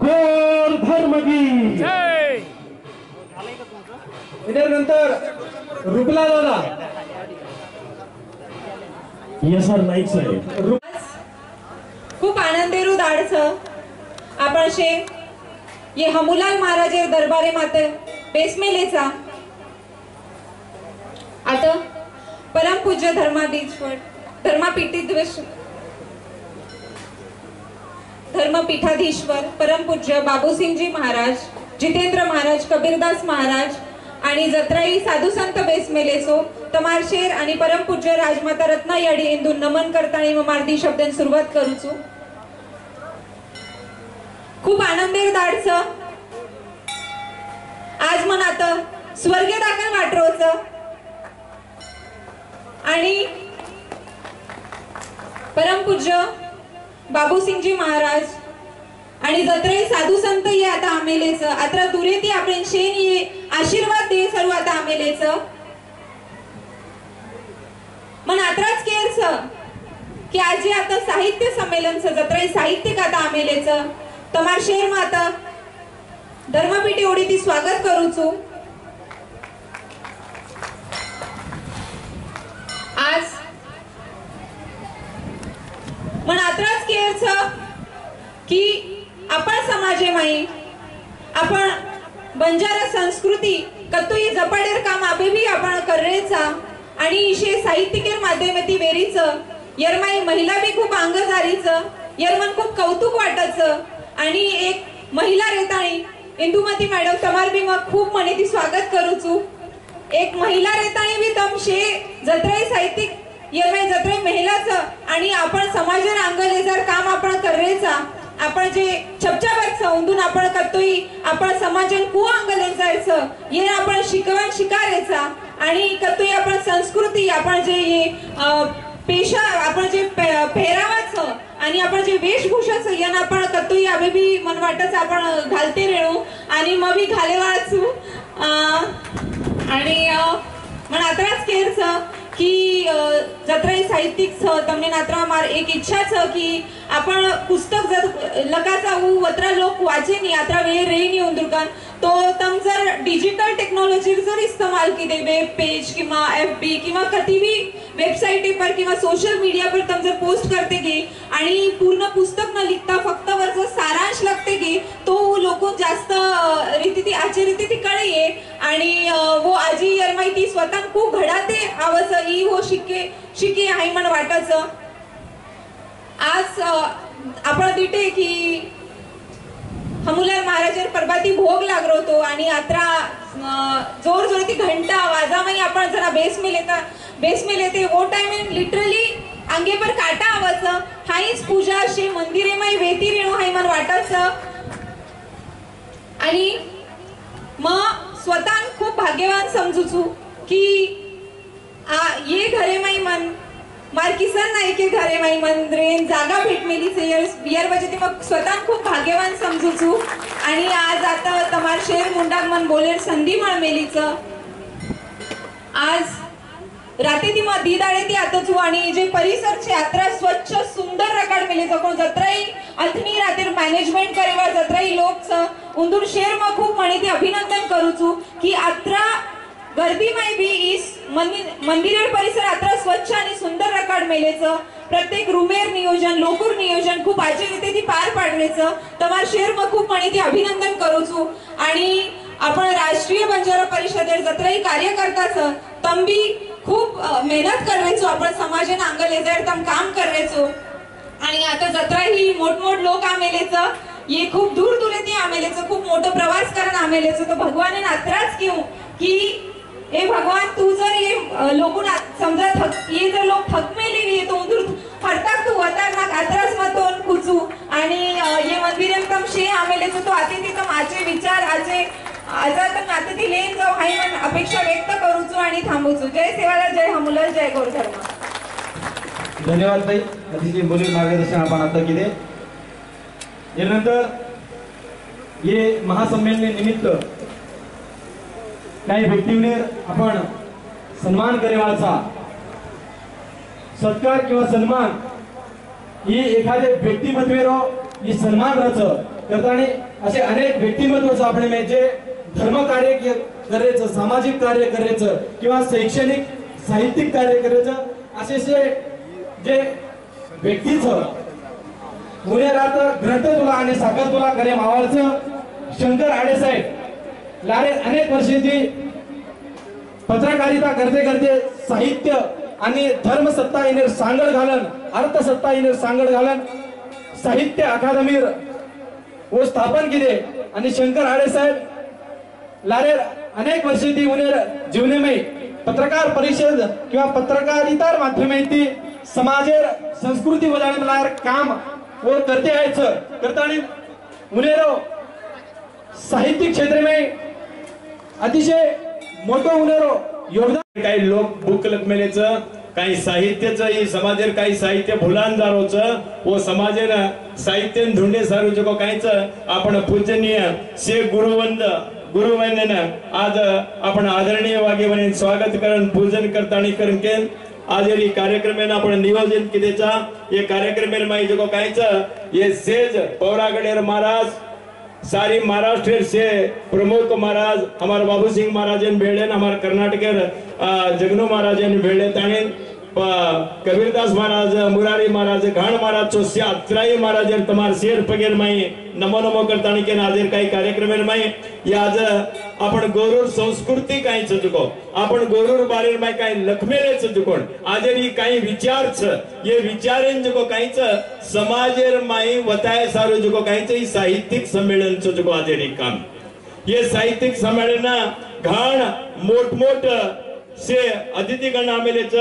[SPEAKER 11] गोर धर्म की नंतर रुपला दादा
[SPEAKER 9] एसआर नाईक साहेब
[SPEAKER 12] खूप आनंदेरू धाडचं आपण शे ये हमूलाल महाराजे दरबारे माते बेसमेलेचा आता परमपूज्य धर्मपीठाधीश्वर परमपूज्य बाबूसिंगजी महाराज जितेंद्र महाराज कबीरदास महाराज आणि जत्राई साधू संत बेसमेलेसो तमार शेर आणि परमपूज्य राजमाता रत्ना याडी इंदू नमन करता आणि मारदी शब्दांनी सुरुवात करूचो खूप आनंदेर धाडचं आज मन आता स्वर्ग दाखल वाटरोचं आणि परमपूज्य बाबूसिंगजी महाराज आणि जत्रे साधू संत ये आता आमेलेच आता दुरे ती आपण शेन ये आशीर्वाद दे सर्व आता आमेलेच मन आत्राच केरच की आज आता साहित्य संमेलनच जत्रे साहित्यिक आता आमेलेच तमार शेर मा आता धर्मपीठी ओढी ती स्वागत करूचू आज मन आत्राच केरच की आपण समाजेमाई आपण बंजारा संस्कृती कतोई जपाडेर काम आबेबी आपण कररेचा आणि इशे साहित्यिकेर माध्यमेती वेरीच यरमाई महिला बी खूप अंगजारीच यरमन खूप कौतुक वाटच आणि एक महिला रेताणी इंदुमती मॅडम तमार बी मग खूप मने ती स्वागत करूचू एक महिला रेताणी बी तमशे जत्रे साहित्यिक यरमाई जत्रे महिलाच आणि आपण समाजेर अंगलेजार काम आपण कररेचा आपण जे छपच्यावर उंदून आपण करतोय आपण समाजन कु अंगले जायचं ये आपण शिकवण शिकारायचा आणि करतोय आपण संस्कृती आपण जे पेशा आपण जे पेहरावाच आणि आपण जे वेशभूषाच यान आपण करतोय आबे बी मन वाटच आपण घालते रेणू आणि मग बी घाले वाचू आणि मन आत्राच केरच की जत्रे साहित्यिक तमने नात्रा मार एक इच्छा छ की आपण पुस्तक जर लकाचा वत्रा लोक वाचे नी यात्रा वेळ रे नी उंदुरकान तो तम जर डिजिटल टेक्नॉलॉजी जर इस्तेमाल की दे वेब पेज किंवा एफबी किंवा कधी भी वेबसाइट पर किंवा सोशल मीडिया पर तम जर पोस्ट करते गे आणि पूर्ण पुस्तक न लिखता फक्त वरचा सारांश लागते गे तो लोक जास्त रीती ती आचे रीती ती कळे ये आणि वो आजी यरमाई ती स्वतः खूप घडाते आवस ई वो शिके आहे मन वाटच आज आपण दिटे की हमूलाल महाराजर परबाती भोग लागलो तो आणि यात्रा जोर जोर ती घंटा आवाजामध्ये आपण जरा बेस में लेते वो टाइम लिटरली अंगे पर काटा आवाज हाईच पूजा अशी मंदिरे माई वेती रेणू हाय मन वाटच आणि मग स्वतः खूप भाग्यवान समजूचू की ये घरे माई मन मार किसन नायके घरे माई मंद्रेन जागा भेटमेली बियर बजे ती मग स्वतः खूप भाग्यवान समजूचू आणि आज आता तमार शेर मुंडाक मन बोलेर संधी मळमेलीच आज रात्री ती मग दिदाळे ती आताचू आणि जे परिसरची यात्रा स्वच्छ सुंदर रकाड मेली कोण जत्राई अथनी रात्री मॅनेजमेंट करेवा जत्राई लोक उंदूर शेर मग खूप म्हणे ती अभिनंदन करूचू की यात्रा गर्दी माय बी इस मंदिर परिसर यात्रा स्वच्छ आणि सुंदर रकाड मेलेचं प्रत्येक रूमेर नियोजन लोकूर नियोजन खूप आजी रीते ती पार पाडण्याचं तमार शेर मग खूप म्हणे ती अभिनंदन करूचू आणि आपण राष्ट्रीय बंजारा परिषदेर जत्राई कार्यकर्ताच तंबी खूप मेहनत करवेचो आपण समाजाने आंगले जर तम काम करवेचो आणि आता जत्रा ही मोठमोठ लोक आमेलेच ये खूप दूर दूर येते आमेलेच खूप मोठा प्रवास करून आमेलेच तो भगवान नात्राच क्यों की ए भगवान तू जर ये लोकून समजा ये जर लोक थकमेली नाही तो दूर फरताक तू वतार ना कात्रास मतोन कुचू आणि ये मंदिरम तम शे आमेलेच तो आते ती तम आचे विचार आचे आजात आता ती लेन जाऊ हाय मन अपेक्षा व्यक्त करूचो आणि थांबूचो जय सेवालाल जय हमुलाल जय गौरधर्म
[SPEAKER 11] धन्यवाद ताई अतिशय बोलून मार्गदर्शन आपण आता केले यानंतर ये महासंमेलन निमित्त काही व्यक्तींवर आपण सन्मान करेवाचा सत्कार किंवा सन्मान ही एखाद्या व्यक्तिमत्वेरो ही सन्मान रच करताना असे अनेक व्यक्तिमत्व आपण म्हणजे धर्म कार्य करायचं सामाजिक कार्य करायचं किंवा शैक्षणिक साहित्यिक कार्य करायचं असे जे व्यक्तीच पुण्यात ग्रंथ तुला आणि साखर तुला करे मावाळचं शंकर आडे साहेब लारे अनेक वर्षाची पत्रकारिता करते करते साहित्य आणि धर्मसत्ता येणार सांगड घालन अर्थसत्ता येणार सांगड घालन साहित्य अकादमीर वो स्थापन केले आणि शंकर आडे साहेब लारे अनेक वर्षे ती उन्हेर जीवने में पत्रकार परिषद किंवा पत्रकारिता माध्यमेती समाजेर संस्कृती बदलणार काम वो करते आहेत करताना उन्हेरो साहित्यिक क्षेत्र में अतिशय मोठं उन्हेरो योगदान
[SPEAKER 13] काही लोक बुक लकमेलेचं काही साहित्याचं ही समाजेर काही साहित्य भुलान जारोचं व समाजेर साहित्य धुंडे सारूचं को काहीच आपण पूजनीय शे गुरुवंदन आज आपण आदरणीय वागेवने स्वागत करून पूजन करताना करून के आज ये कार्यक्रम आपण नियोजन किदेचा ये कार्यक्रम में जो काहीच ये सेज पौरागडेर महाराज सारी महाराष्ट्र से प्रमुख महाराज हमारे बाबू सिंह महाराज भेड़े हमारे कर्नाटक जगनू महाराज भेड़े ताने कबीरदास महाराज मुरारी महाराज घाण महाराज चो अत्राई महाराज तमार शेर पगेर माई नमो नमो करताना के नाजेर काही कार्यक्रम माई ये आज आपण गौरव संस्कृती काही चुको आपण गौरव बारेर माई काही लखमेले चुकोण आजेर ही काही विचारच ये विचारेन जुको काहीच समाजेर माई वताय सारो जुको काहीच ही साहित्यिक संमेलन चुको आजेर ही काम ये साहित्यिक संमेलन घाण मोठ से अतिथिगण आमेलेच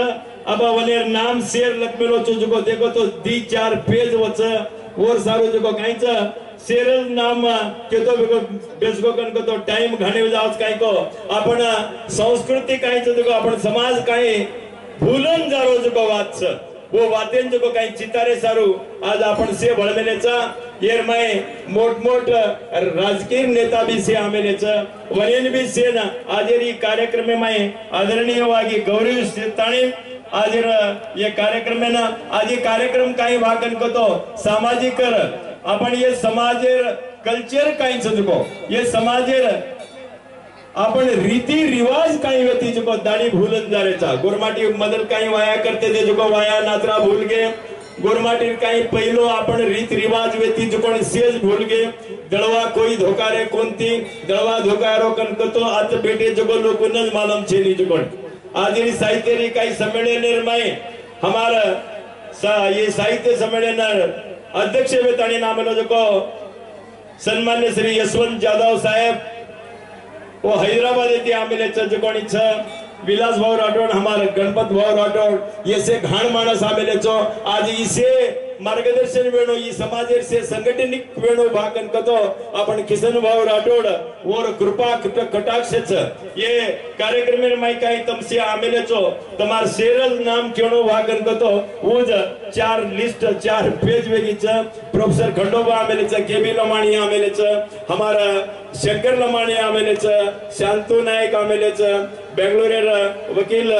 [SPEAKER 13] अब वनेर नाम शेर लखमेलो चुको देखो तो दी 4 पेज वच और सारो जुको काहीच शेरल नाम केतो बेसगो कन को तो टाइम घाणे जावच काय को आपण संस्कृती काहीच जुको आपण समाज काही भूलन जारो जुको वाच वो वातेन जुको काही चितारे सारू आज आपण से बळमेलेचा येर माय मोठ राजकीय नेता भी से आमेलेचा वनेन भी से ना आजेरी कार्यक्रम में आदरणीय वागी गौरव ताणे आज ये कार्यक्रम में ना आज ये कार्यक्रम काही वाकन को तो सामाजिक कर आपण ये समाजेर कल्चर काही चुको ये समाजेर आपण रीति रिवाज काही व्यक्ती जुको दाढ़ी भूलन जारेचा गोरमाटी मदल काही वाया करते थे जुको वाया नात्रा भूल गए गोरमाटी काही पहिलो आपण रीत रिवाज व्यक्ती जुको सेज भूल गए दळवा कोई धोकारे कोणती दळवा धोकारो कनकतो आत बेटे जुको लोकुनज मालूम छेली जुको आज ये साहित्य काही सम्मेलन निर्माय हमारा ये साहित्य सम्मेलन अध्यक्ष वेतानी नामलो जुको सन्मान्य श्री यशवंत जाधव साहेब वो हैदराबाद येते आमेले जुकोणीच विलास भाऊ राठौड़ हमारे गणपत भाऊ राठौड़ ये से घाण मानस आमेले चो आज इसे मार्गदर्शन वेणो ई समाजेर से संघटनिक वेणो भागन कतो आपण किसन भाव राठोड और कृपा कटाक्षच ये कार्यक्रम में माई काई तमसे आमेले चो तमार सेरल नाम केणो भागन कतो उज 4 लिस्ट 4 पेज वेगीच प्रोफेसर खंडोबा आमेलेच केबी लमाणी आमेलेच हमारा शंकर लमाणी आमेलेच शांतू नायक आमेलेच बेंगलोरेर वकील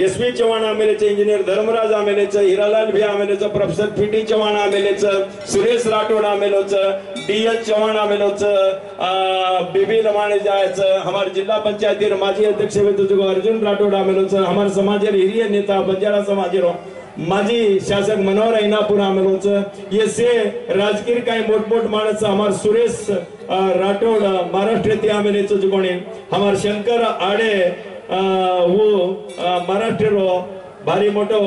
[SPEAKER 13] एसवी चव्हाण आमेलेच इंजिनियर धर्मराज आमेलेच हिरालाल भी आमेलेच प्रोफेसर पीटी चव्हाण आमेलेच सुरेश राठोड आमेलोच डीएल चव्हाण आमेलोच बीबी लमाणी जायच हमारे जिला पंचायती माजी अध्यक्ष अर्जुन राठोड आमेलोच हमारे समाजेर हिरिय नेता बंजारा समाजेरो माजी शासक मनोहर ऐनापुर आमेलोच ये से राजकीय काही मोठ माणस हमार सुरेश राठोड महाराष्ट्र आमेलेच कोणी हमार शंकर आडे वो महाराष्ट्र भारी मोठो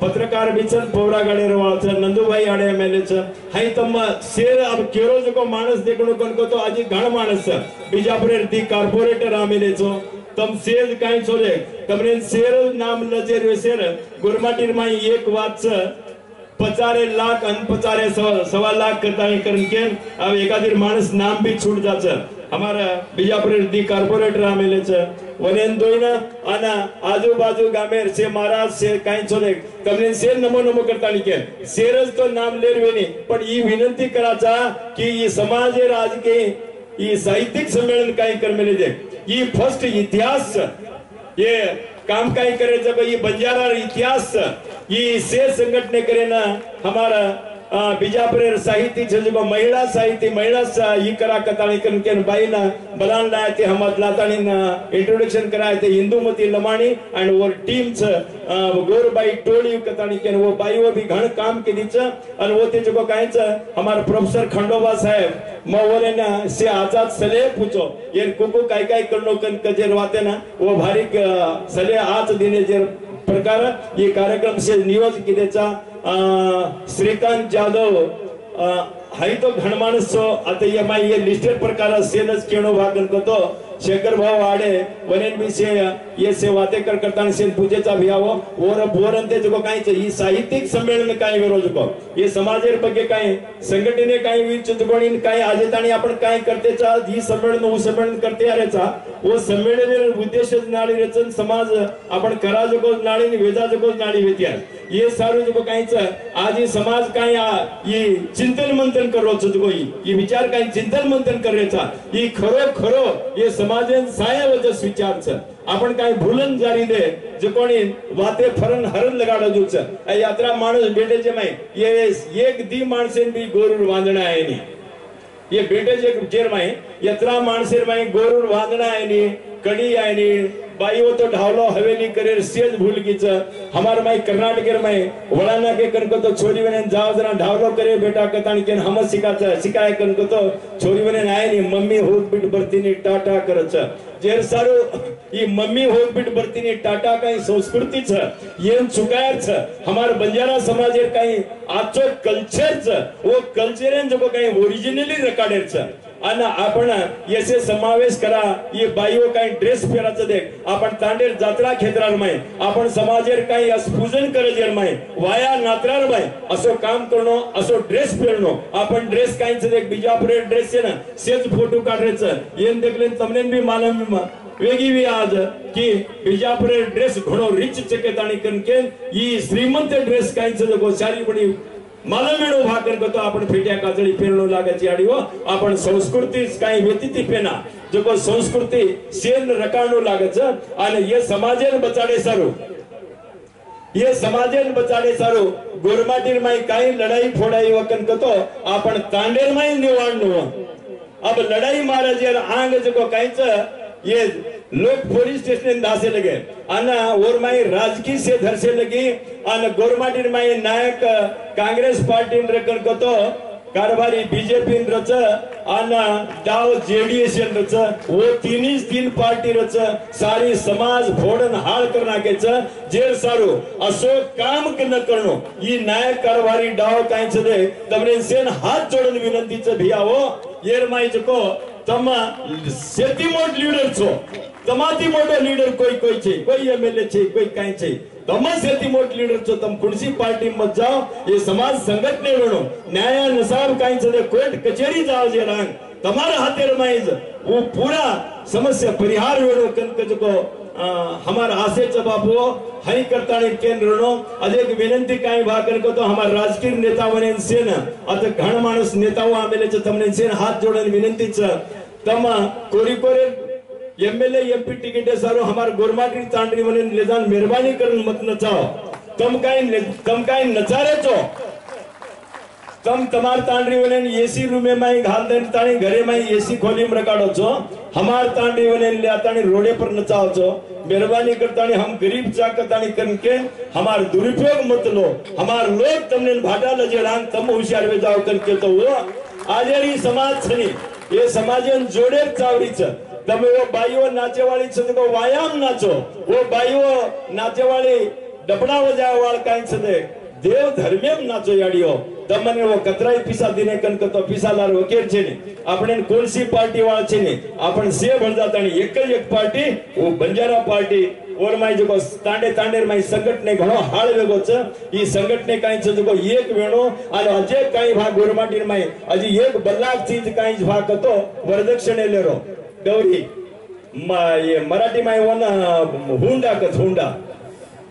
[SPEAKER 13] पत्रकार बिचन पोवरा गाडे रवाळच नंदुभाई आडे मेलेच हाई तम सेर अब केरो जो माणस देखणो कोण तो आजी घण माणस बिजापुर दी कॉर्पोरेटर आमेलेचो तम सेल काई छोले तमने सेर नाम लजेर वेसेर गुरमाटीर माई एक वाच 50 लाख अन 50 लाख करता करके अब एकादीर माणस नाम भी छूट जाच हमारा बिजापुर दी कॉर्पोरेटर आमेलेच वनेन दोइना आना आजू बाजू गामेर से महाराज से काई छोले तमने सेल नमो करता के सेरज तो नाम लेर वेनी पण ई विनंती कराचा की ई समाज राज के ई साहित्यिक सम्मेलन काई करमेले दे ये फर्स्ट इतिहास ये काम काई करे जब ये बंजारा इतिहास ये से संगठने करे ना हमारा बिजापुर साहित्य जो महिला साहित्य महिला ये करा कतानी करके बाईना बलान लाए थे हम लातानी इंट्रोडक्शन कराए थे हिंदूमती लमाणी एंड वो टीम गोरबाई टोली कतानी के वो बाई वो भी घण काम के नीचे और वो ते जो कायच हमारे प्रोफेसर खंडोबा साहब मवले ना से आजाद सले पूछो ये कुकु काय काय करनो कन कजेर वाते ना वो भारी सले आज दिने जे प्रकार ये कार्यक्रम से नियोजन किदेचा श्रीकांत जाधव हाई तो घण माणस आता ये लिस्टेड प्रकार सेलच केणो भागन करतो शेखर भाव आडे वनेन भी से ये से वाते करता से पूजेचा भी आवो और बोरंते जो काई ई साहित्यिक सम्मेलन काई विरोध को ये समाजेर ಬಗ್ಗೆ काई संघटने काई विच कोणी काई आजेताणी आपण काई करते चा ई सम्मेलन उ सम्मेलन करते आरेचा वो सम्मेलन उद्देश नाळी रचन समाज आपण करा जको नाळी वेदा जको नाळी वेत्या ये सारू जको काईच आज ई समाज काई ये चिंतन मंथन करो जको ई विचार काई चिंतन मंथन करेचा ई खरो ये समाजन सायवजस विचार छ आपण काय भूलन जारी दे जो कोणी वाते फरन हरन लगाडो जुच यात्रा माणस बेटे जे माई ये एक दी माणसेन भी गोरुर वांदणा आहे नी ये बेटे जे जेर माई यात्रा माणसेर माई गोरुर वांदणा आहे नी कडी आहे नी बाई वो तो ढावलो हवेली करे सेज भूल कीच हमार माई कर्नाटकेर माई वळाना के कनको तो छोरी वने जाव जरा ढावलो करे बेटा कताणी के हम शिकाय कनको तो छोरी वने आए नी मम्मी होत बीट बरतीनी टाटा करच जेर सारो ई मम्मी होत बीट बरतीनी टाटा काई संस्कृती छ येन चुकायर छ हमार बंजारा समाजेर काई आजो कल्चर छ वो कल्चरेन जो काई ओरिजिनली रेकॉर्डेड छ आणि आपण येसे समावेश करा ये बाईओ काही ड्रेस फेराचं देख आपण तांडेर जात्रा क्षेत्रार माय आपण समाजेर काही पूजन करजेर माय वाया नात्रार माय असो काम करणो असो ड्रेस फेरणो आपण ड्रेस काहीच देख बिजापुर ड्रेस छे ना सेज फोटो काढरेचं येन देखले तमने भी मालूम वेगी भी आज की बिजापुर ड्रेस घणो रिच चकेताणी करके ई श्रीमंत ड्रेस काहीच देखो सारी बडी मला मेणो भाकर करतो आपण फेट्या काजळी फेरणो लागाची आडी हो आपण संस्कृती काही व्यतीती पेना जो को संस्कृती सेन रकाणो लागच आणि ये समाजेन बचाडे सारो ये समाजेन बचाडे सारो गोरमाटीर माई काही लढाई फोडाई वकन करतो आपण तांडेर माई निवाडनो अब लढाई महाराज आंग जो को काहीच ये लोग पुलिस स्टेशन दासे लगे आना और माई राजकीय से धरसे लगी आना गोरमाटीर माई नायक कांग्रेस पार्टी रकन को तो कारभारी बीजेपी रच आना डाव जेडीएस रच वो तीन पार्टी रच सारी समाज फोडन हाल करना केच जेर सारो असो काम न करनो ई नायक कारभारी डाव काई छदे तमने सेन हाथ जोडन विनंतीच भियावो येर माई जको तमा सेती मोट लीडर छो तमाती मोटो लीडर कोई छे कोई एमएलए छे कोई काई छे तमस येती मोठ लीडर छो तम कुणसी पार्टी मत जाओ ये समाज संगठने वेणो न्याय नसाब काई छे कोर्ट कचेरी जाओ जे रंग તમારા હાથે રમાઈ જ वो पूरा समस्या परिहार वेणो कनक को हमारा आशे बापू हरी करताणी केंद्रनो अनेक विनंती काय भाकर को तो हमारा राजकीय नेता बने सेन आता घण माणूस नेताओ आमेले छ तमने सेन हाथ जोड़न विनंती छ तम कोरीकोरे एमएलए एमपी टिकट सारो हमार गोरमाटी तांडरी बने लेजान मेहरबानी करन मत नचाओ तम काय नचारे छो तम तमार तांडरी वने एसी रूम में घाल दे ताणी घरे में एसी खोली में रखाड़ो छो हमार तांडरी वने ले ताणी रोडे पर नचाओ छो मेहरबानी करताणी हम गरीब चाकताणी करके हमार दुरुपयोग मत लो हमार लोग तमने भाटा लजेड़ान तम होशियार वे जाओ करके तो वो आजेरी समाज छनी ये समाजन जोड़े चावरी छ तमे वो बाईओ नाचे वाली छ तो व्यायाम नाचो वो बाईओ नाचे वाली डबड़ा बजाव वाल काई छ दे देव धर्मेम नाचो याडियो तमने वो कतराई पिसा दिने कनक तो पिसालार वकेर छे ने आपणे कोणसी पार्टी वाळा छे ने आपण से भणजाताणी एक पार्टी वो बंजारा पार्टी और माई जो तांडे तांडेर माई संघटने घणो हाळ वेगो छ ई संघटने काई छ जो एक वेणो आणि अजे काई भाग गोरमाटीर माई अजी एक बल्लाक चीज काई भाग तो वरदक्षिणे लेरो गौरी ये मराठी माई वन हुंडा कथ हुंडा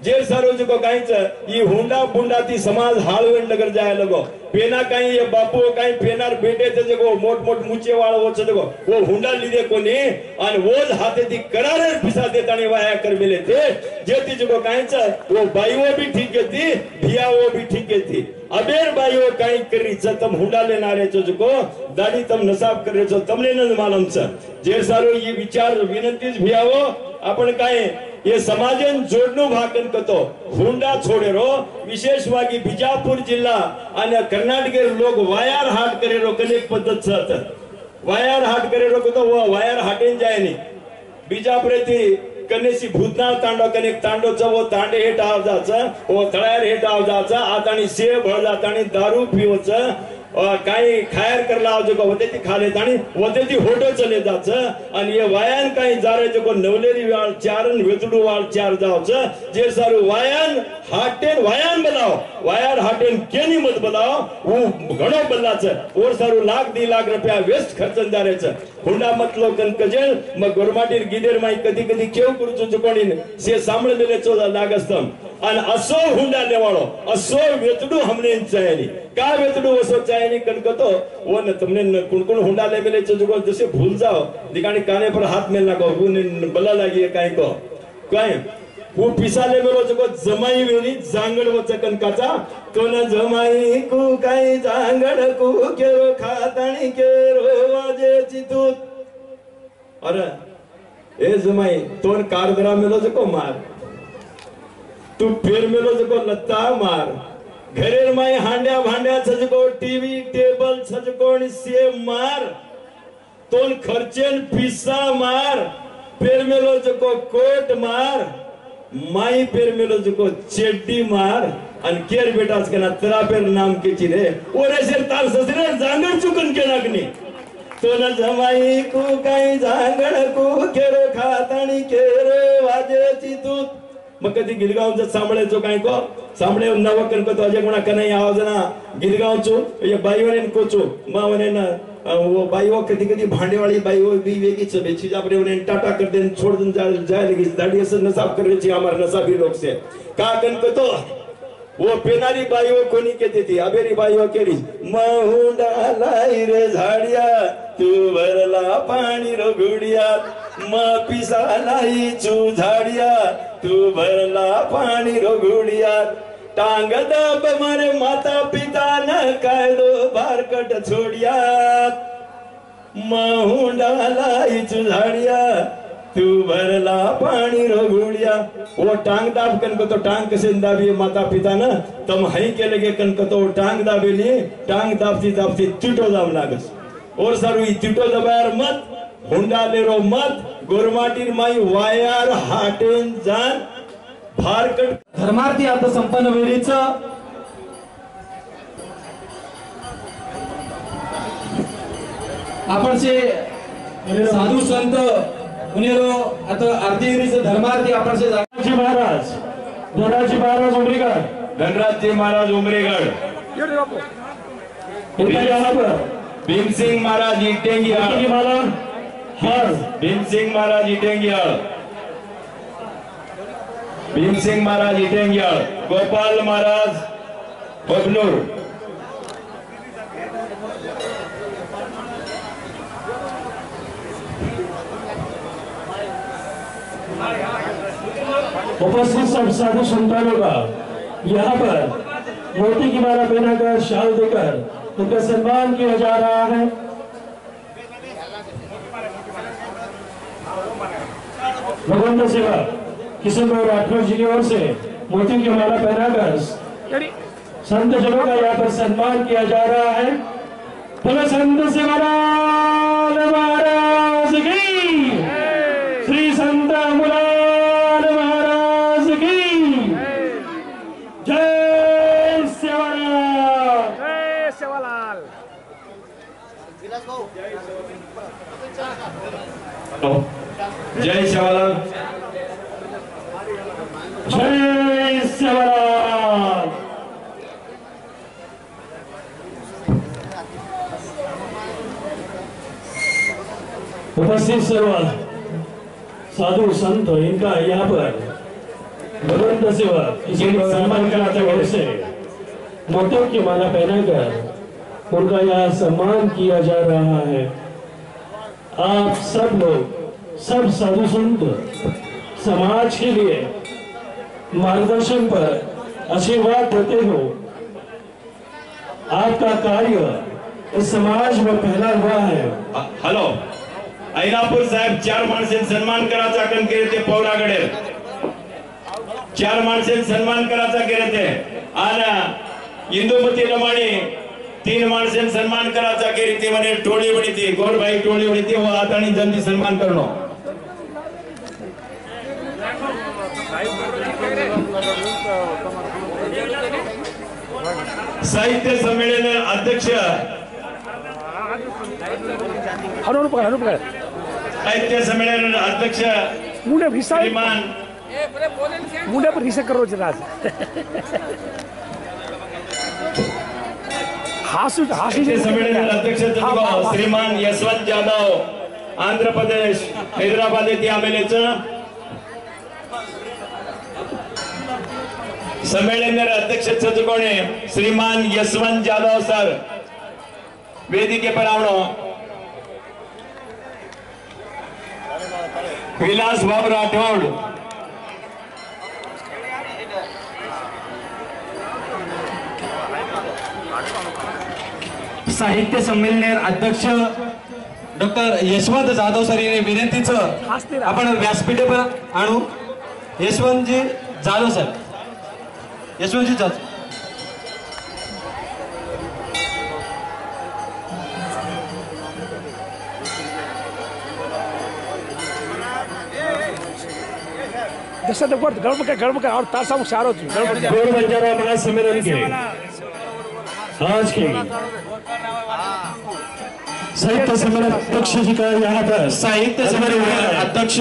[SPEAKER 13] जे सारो जो काईच ये हुंडा बुंडा ती समाज हाळवेण नगर जाय लगो पेना काई ये बापू काई पेनार बेटे ते जो मोट मोट मुचे वाळो हो छ देखो वो हुंडा लीधे कोनी आणि वोज हाथे ती करारे पिसा देतानी वाया कर मिले थे जेती जो काईच वो बाईओ भी ठीक थी भियाओ भी ठीक थी अबेर बाईओ काई करी छ तम हुंडा लेनारे छ जो दाढ़ी तम नसाब करे छ तमने न मालूम छ जे सारो ये विचार विनंतीज भियाओ आपण काय ये समाजन जोडनो भाकन कतो हुंडा छोडेरो विशेषವಾಗಿ बिजापुर जिल्हा आणि कर्नाटकेर लोग वायर हाट करेरो कनेक पद्धत छ वायर हाट करेरो को तो वायर हाटेन जायनी बिजापुरेती कनेसी भूतनाळ तांडो कनेक तांडो छ वो तांडे हेट आव जाच वो तळ्यार हेट आव जाच आतानी से भळ जातानी दारू पिवच काही खायर करला जो होते ती खाले ताणी होते ती होटो चले जाच आणि ये वायान काही जारे जो नवलेरी वाळ चारन वेतडू वाळ चार जावच जे सारू वायान हाटेन वायान बनाओ वायर हाटेन केनी मत बनाओ वो घणो बल्लाच और सारू लाख 2 लाख रुपया वेस्ट खर्चन जारे छ हुंडा मतलो कनकजेल म गोरमाटीर गिदेर माई कधी कधी केव करूचो चुकोणी से सांभळ मेले चो लागस्तम आणि असो हुंडा लेवाळो असो वेतडू हमने चायनी का वेतडू असो चायनी कनकतो वो न तुमने कुणकुण हुंडा लेवेले जो जैसे भूल जाओ दिखाने काने पर हाथ में लगाओ वो बल्ला लगी काई को काय वो पिसा लेवेलो जो जमाई वेनी जांगड वच कनकाचा तो न जमाई को काई जांगड को केरो खाताणी केरो वाजे चितूत अरे ए जमाई तोन कारदरा मेलो जो मार तू फिर मेलो जो लत्ता मार घरेर माई हांड्या भांड्या सजको टीवी टेबल सजको से मार तोन खर्चेन पिसा मार फिर मेलो जो कोट मार माई फिर मेलो जो चेड्डी मार अन केर बेटास के ना तेरा पेर नाम के चिरे और ऐसे तार ससरे जांगड़ चुकन के नागनी तो न जमाई को काई जांगड़ को केरो खाताणी केरो वाजे चितूत मग कधी गिरगावचं सांभळेचो काय को सांभळे नवकन को तो अजय गुणा कनाई आवाज ना गिरगावचो ये बाईवने कोचो मावने ना वो बाईओ कधी कधी भांडेवाली बाईओ भी वेगीच बेची आपरे वने टाटा कर देन छोड़ देन जाय लगी दाढ़ी से नसाब कर रही हमार नसाबी लोग से का कन को तो वो पेनारी बाईओ कोनी कहती थी अबेरी बाईओ केरी महुंडा लाई रे झाड़िया तू भरला पानी रो गुड़िया म पिसा लाई चू झाड़िया तू भरला पानी रो गुड़िया टांग दब मारे माता पिता न कायदो बारकट छोड़िया महुंडा लाई चू झाड़िया तू भरला पानी रो गुड़िया वो टांग दाब कन को तो टांग कसे दाबी माता पिता न तम हई के लगे कन को तो टांग दाबेली टांग दाबती टूटो दाब लागस और सारू ई टूटो दबायर मत हुंडा लेरो मत गोरमाटीर माई वायर हाटेन जान भारकट
[SPEAKER 11] धर्मार्थी आता संपन्न वेळीच आपण से साधू संत उनेरो आता आरती धर्मार्थी आपण से
[SPEAKER 9] महाराज
[SPEAKER 11] धनराजी महाराज उमरीगढ़,
[SPEAKER 13] धनराज महाराज उमरीगढ़,
[SPEAKER 11] यहाँ पर
[SPEAKER 13] भीम सिंह महाराज इटेंगियाल, भीम सिंह महाराज इटेंगियाल, भीम सिंह महाराज इटेंगियाल, गोपाल महाराज बबनूर,
[SPEAKER 11] उपस्थित सब साधु संतानों का यहाँ पर मोती की माला पहनाकर शाल देकर उनका सम्मान किया जा रहा है। भगवंत सेवा किशन भाई राठौर जी की ओर से मोती की माला पहनाकर संत जनों का यहाँ पर सम्मान किया जा रहा है। बोलो संत सेवालाल महाराज की, श्री संत अमूलाल महाराज की जय सेवालाल,
[SPEAKER 5] जय सेवालाल।
[SPEAKER 13] जय सेवालाल,
[SPEAKER 11] जय सेवालाल। उपस्थित सर्व साधु संत इनका यहाँ पर भगवंत सेवा किसी सम्मान कराते हुए से मोतियों की माला पहनाकर उनका यहाँ सम्मान किया जा रहा है। आप सब लोग, सब साधु संत समाज के लिए मार्गदर्शन पर आशीर्वाद देते हो। आपका कार्य इस समाज में फैला हुआ है।
[SPEAKER 13] हॅलो, ऐनापूर साहेब 4 माणसे सन्मान करायचा कण केले ते पौरागडे 4 माणसे सन्मान करायचा केले ते आणि इंदुमती लमाणी 3 माणसे सन्मान करायचा केले ते म्हणे टोळी वडी ती गोरबाई टोळी वडी ती हात आणि जंदी सन्मान करणं। साहित्य संमेलन अध्यक्ष साहित्य सम्मेलन अध्यक्ष श्रीमान
[SPEAKER 5] मुंडे पर हिस्सा करो जरा
[SPEAKER 13] साहित्य सम्मेलन अध्यक्ष श्रीमान यशवंत जाधव आंध्र प्रदेश हैदराबाद येथे आलेलेच सम्मेलन अध्यक्ष चतुकोणे श्रीमान यशवंत जाधव सर वेदिके पर आवणो। विलास बाबू राठौड़
[SPEAKER 11] साहित्य संमेलन अध्यक्ष डॉक्टर यशवंत जाधव सर यांनी विनंतीचं आपण व्यासपीठावर आणू। यशवंतजी जाधव सर, यशवंतजी जाधव।
[SPEAKER 5] गड़बड़ और तासा शारो
[SPEAKER 11] गोड़ बंजारा महासम्मेलन के आज के साहित्य सम्मेलन अध्यक्ष जी का यहाँ पर साहित्य सम्मेलन अध्यक्ष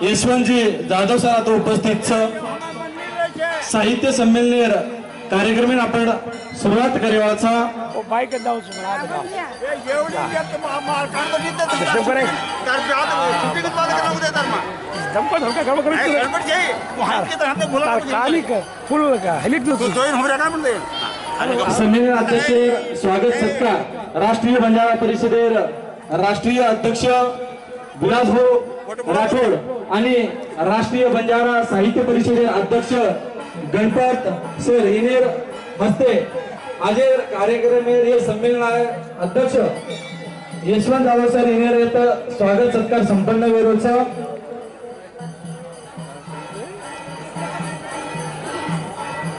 [SPEAKER 11] यशवंत जी जाधव सर आता उपस्थित साहित्य संमेलन कार्यक्रम आपण सुरुवात करवाचा
[SPEAKER 5] बाईक जाऊ
[SPEAKER 11] सम्मेलन अध्यक्ष स्वागत सत्कार राष्ट्रीय बंजारा परिषदेर राष्ट्रीय अध्यक्ष विलास भाऊ राठौड़ आणि राष्ट्रीय बंजारा साहित्य परिषदेर अध्यक्ष गणपत सर इनेर हस्ते आज कार्यक्रम सम्मेलन अध्यक्ष यशवंत जाधव सर इनेर स्वागत सत्कार संपन्न वेरोचा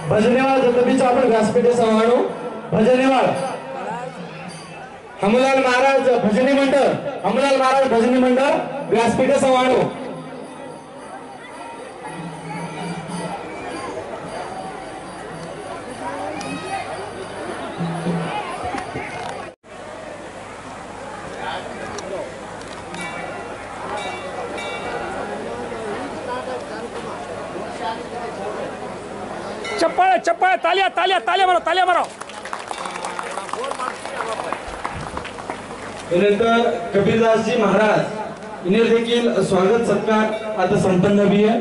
[SPEAKER 11] भजनेवाल जगदबीचा आपण व्यासपीठ समारोह भजनेवाल हमलाल महाराज भजनी मंडळ हमलाल महाराज भजनी मंडळ व्यासपीठ समारोह
[SPEAKER 5] चप्पल चप्पल तालिया तालिया तालिया मारो तालिया मारो.
[SPEAKER 11] त्यानंतर कबीरदासजी महाराज इन्हें देखील स्वागत सत्कार आता संपन्न भी है.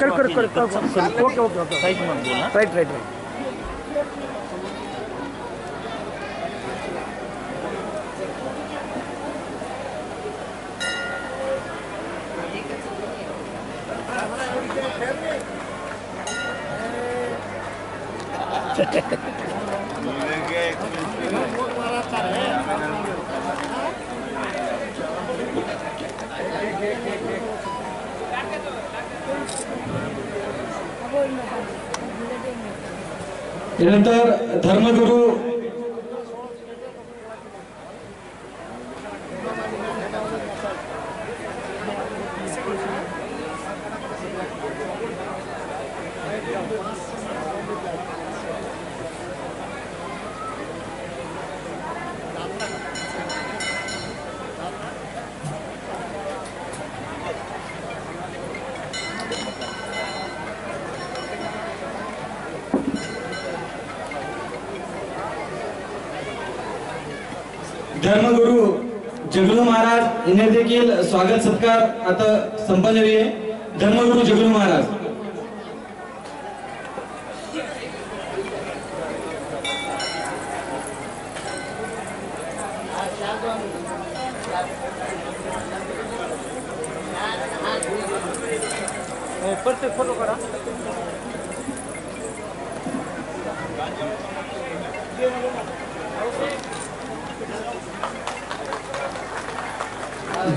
[SPEAKER 5] कर कर कर कर okay okay right right right.
[SPEAKER 11] त्यानंतर धर्मगुरु धर्मगुरु जगलू महाराज इन्हें देखील स्वागत सत्कार आता संपन्न भी है. धर्मगुरु जगलू महाराज.
[SPEAKER 5] प्रत्येक फोटो करा.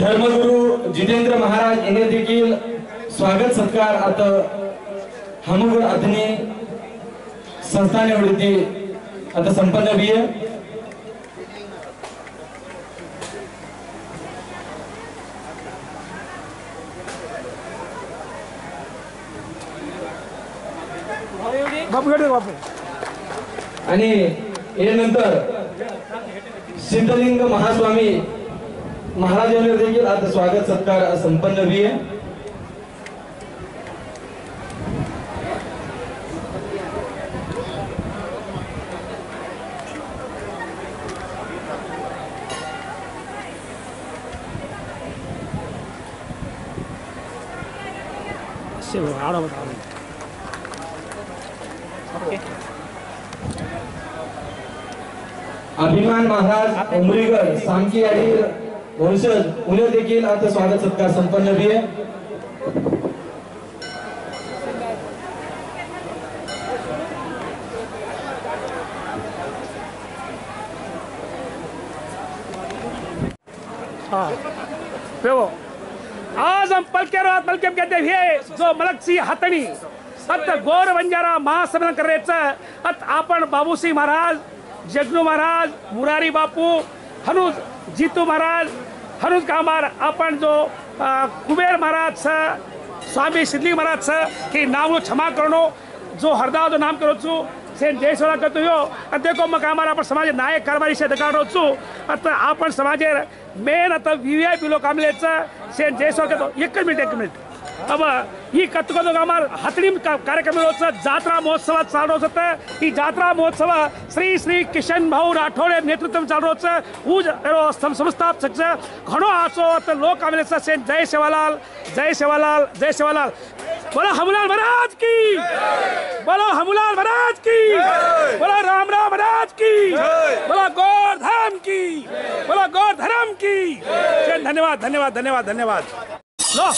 [SPEAKER 11] धर्मगुरु जितेंद्र महाराज इन्हें देखील स्वागत सत्कार आता हमुगड अधनी संस्थाने वृत्ती आता संपन्न भी है. आणि यानंतर सिद्धलिंग महास्वामी महाराज यांनी देखील आता स्वागत सत्कार संपन्न भी है. अभिमान महाराज उमरीगड सामकी आणि वंशज उन्हें देखील आता स्वागत सत्कार संपन्न भी है.
[SPEAKER 5] आज हम पलके कहते हुए जो मलक सिंह हतणी अत गौर बंजारा महासम्मेलन करायचं अत आपण बाबूसिंह महाराज जगनू महाराज मुरारी बापू हनुज जीतू महाराज हनुज कामार आपण जो कुबेर महाराज स्वामी सिद्धलिंग महाराज की नाम क्षमा करो जो हरदा जो नाम करो छू सेन जयसोला करतो हो देखो मग आम्हाला आपण समाज नायक कारभारी से दगाडो छू आता आपण समाजेर मेन आता वीआयपी लोक आमलेचं सेन जयसोला करतो. एक मिनिट अब ही कत्कोदो गामार हतणी कार्यक्रम जात्रा महोत्सव चालू होतं. ही जात्रा महोत्सव श्री श्री किशन भाऊ राठोड नेतृत्व चालू होतं. संस्थापक घणो आचो लोक आमले सेन जय सेवालाल जय सेवालाल जय सेवालाल. बोलो हमलाल महाराज की, बोलो हमलाल महाराज की, बोलो राम राम महाराज की, बोलो गौर धर्म की, बोलो गौर धर्म की. धन्यवाद धन्यवाद धन्यवाद धन्यवाद. लो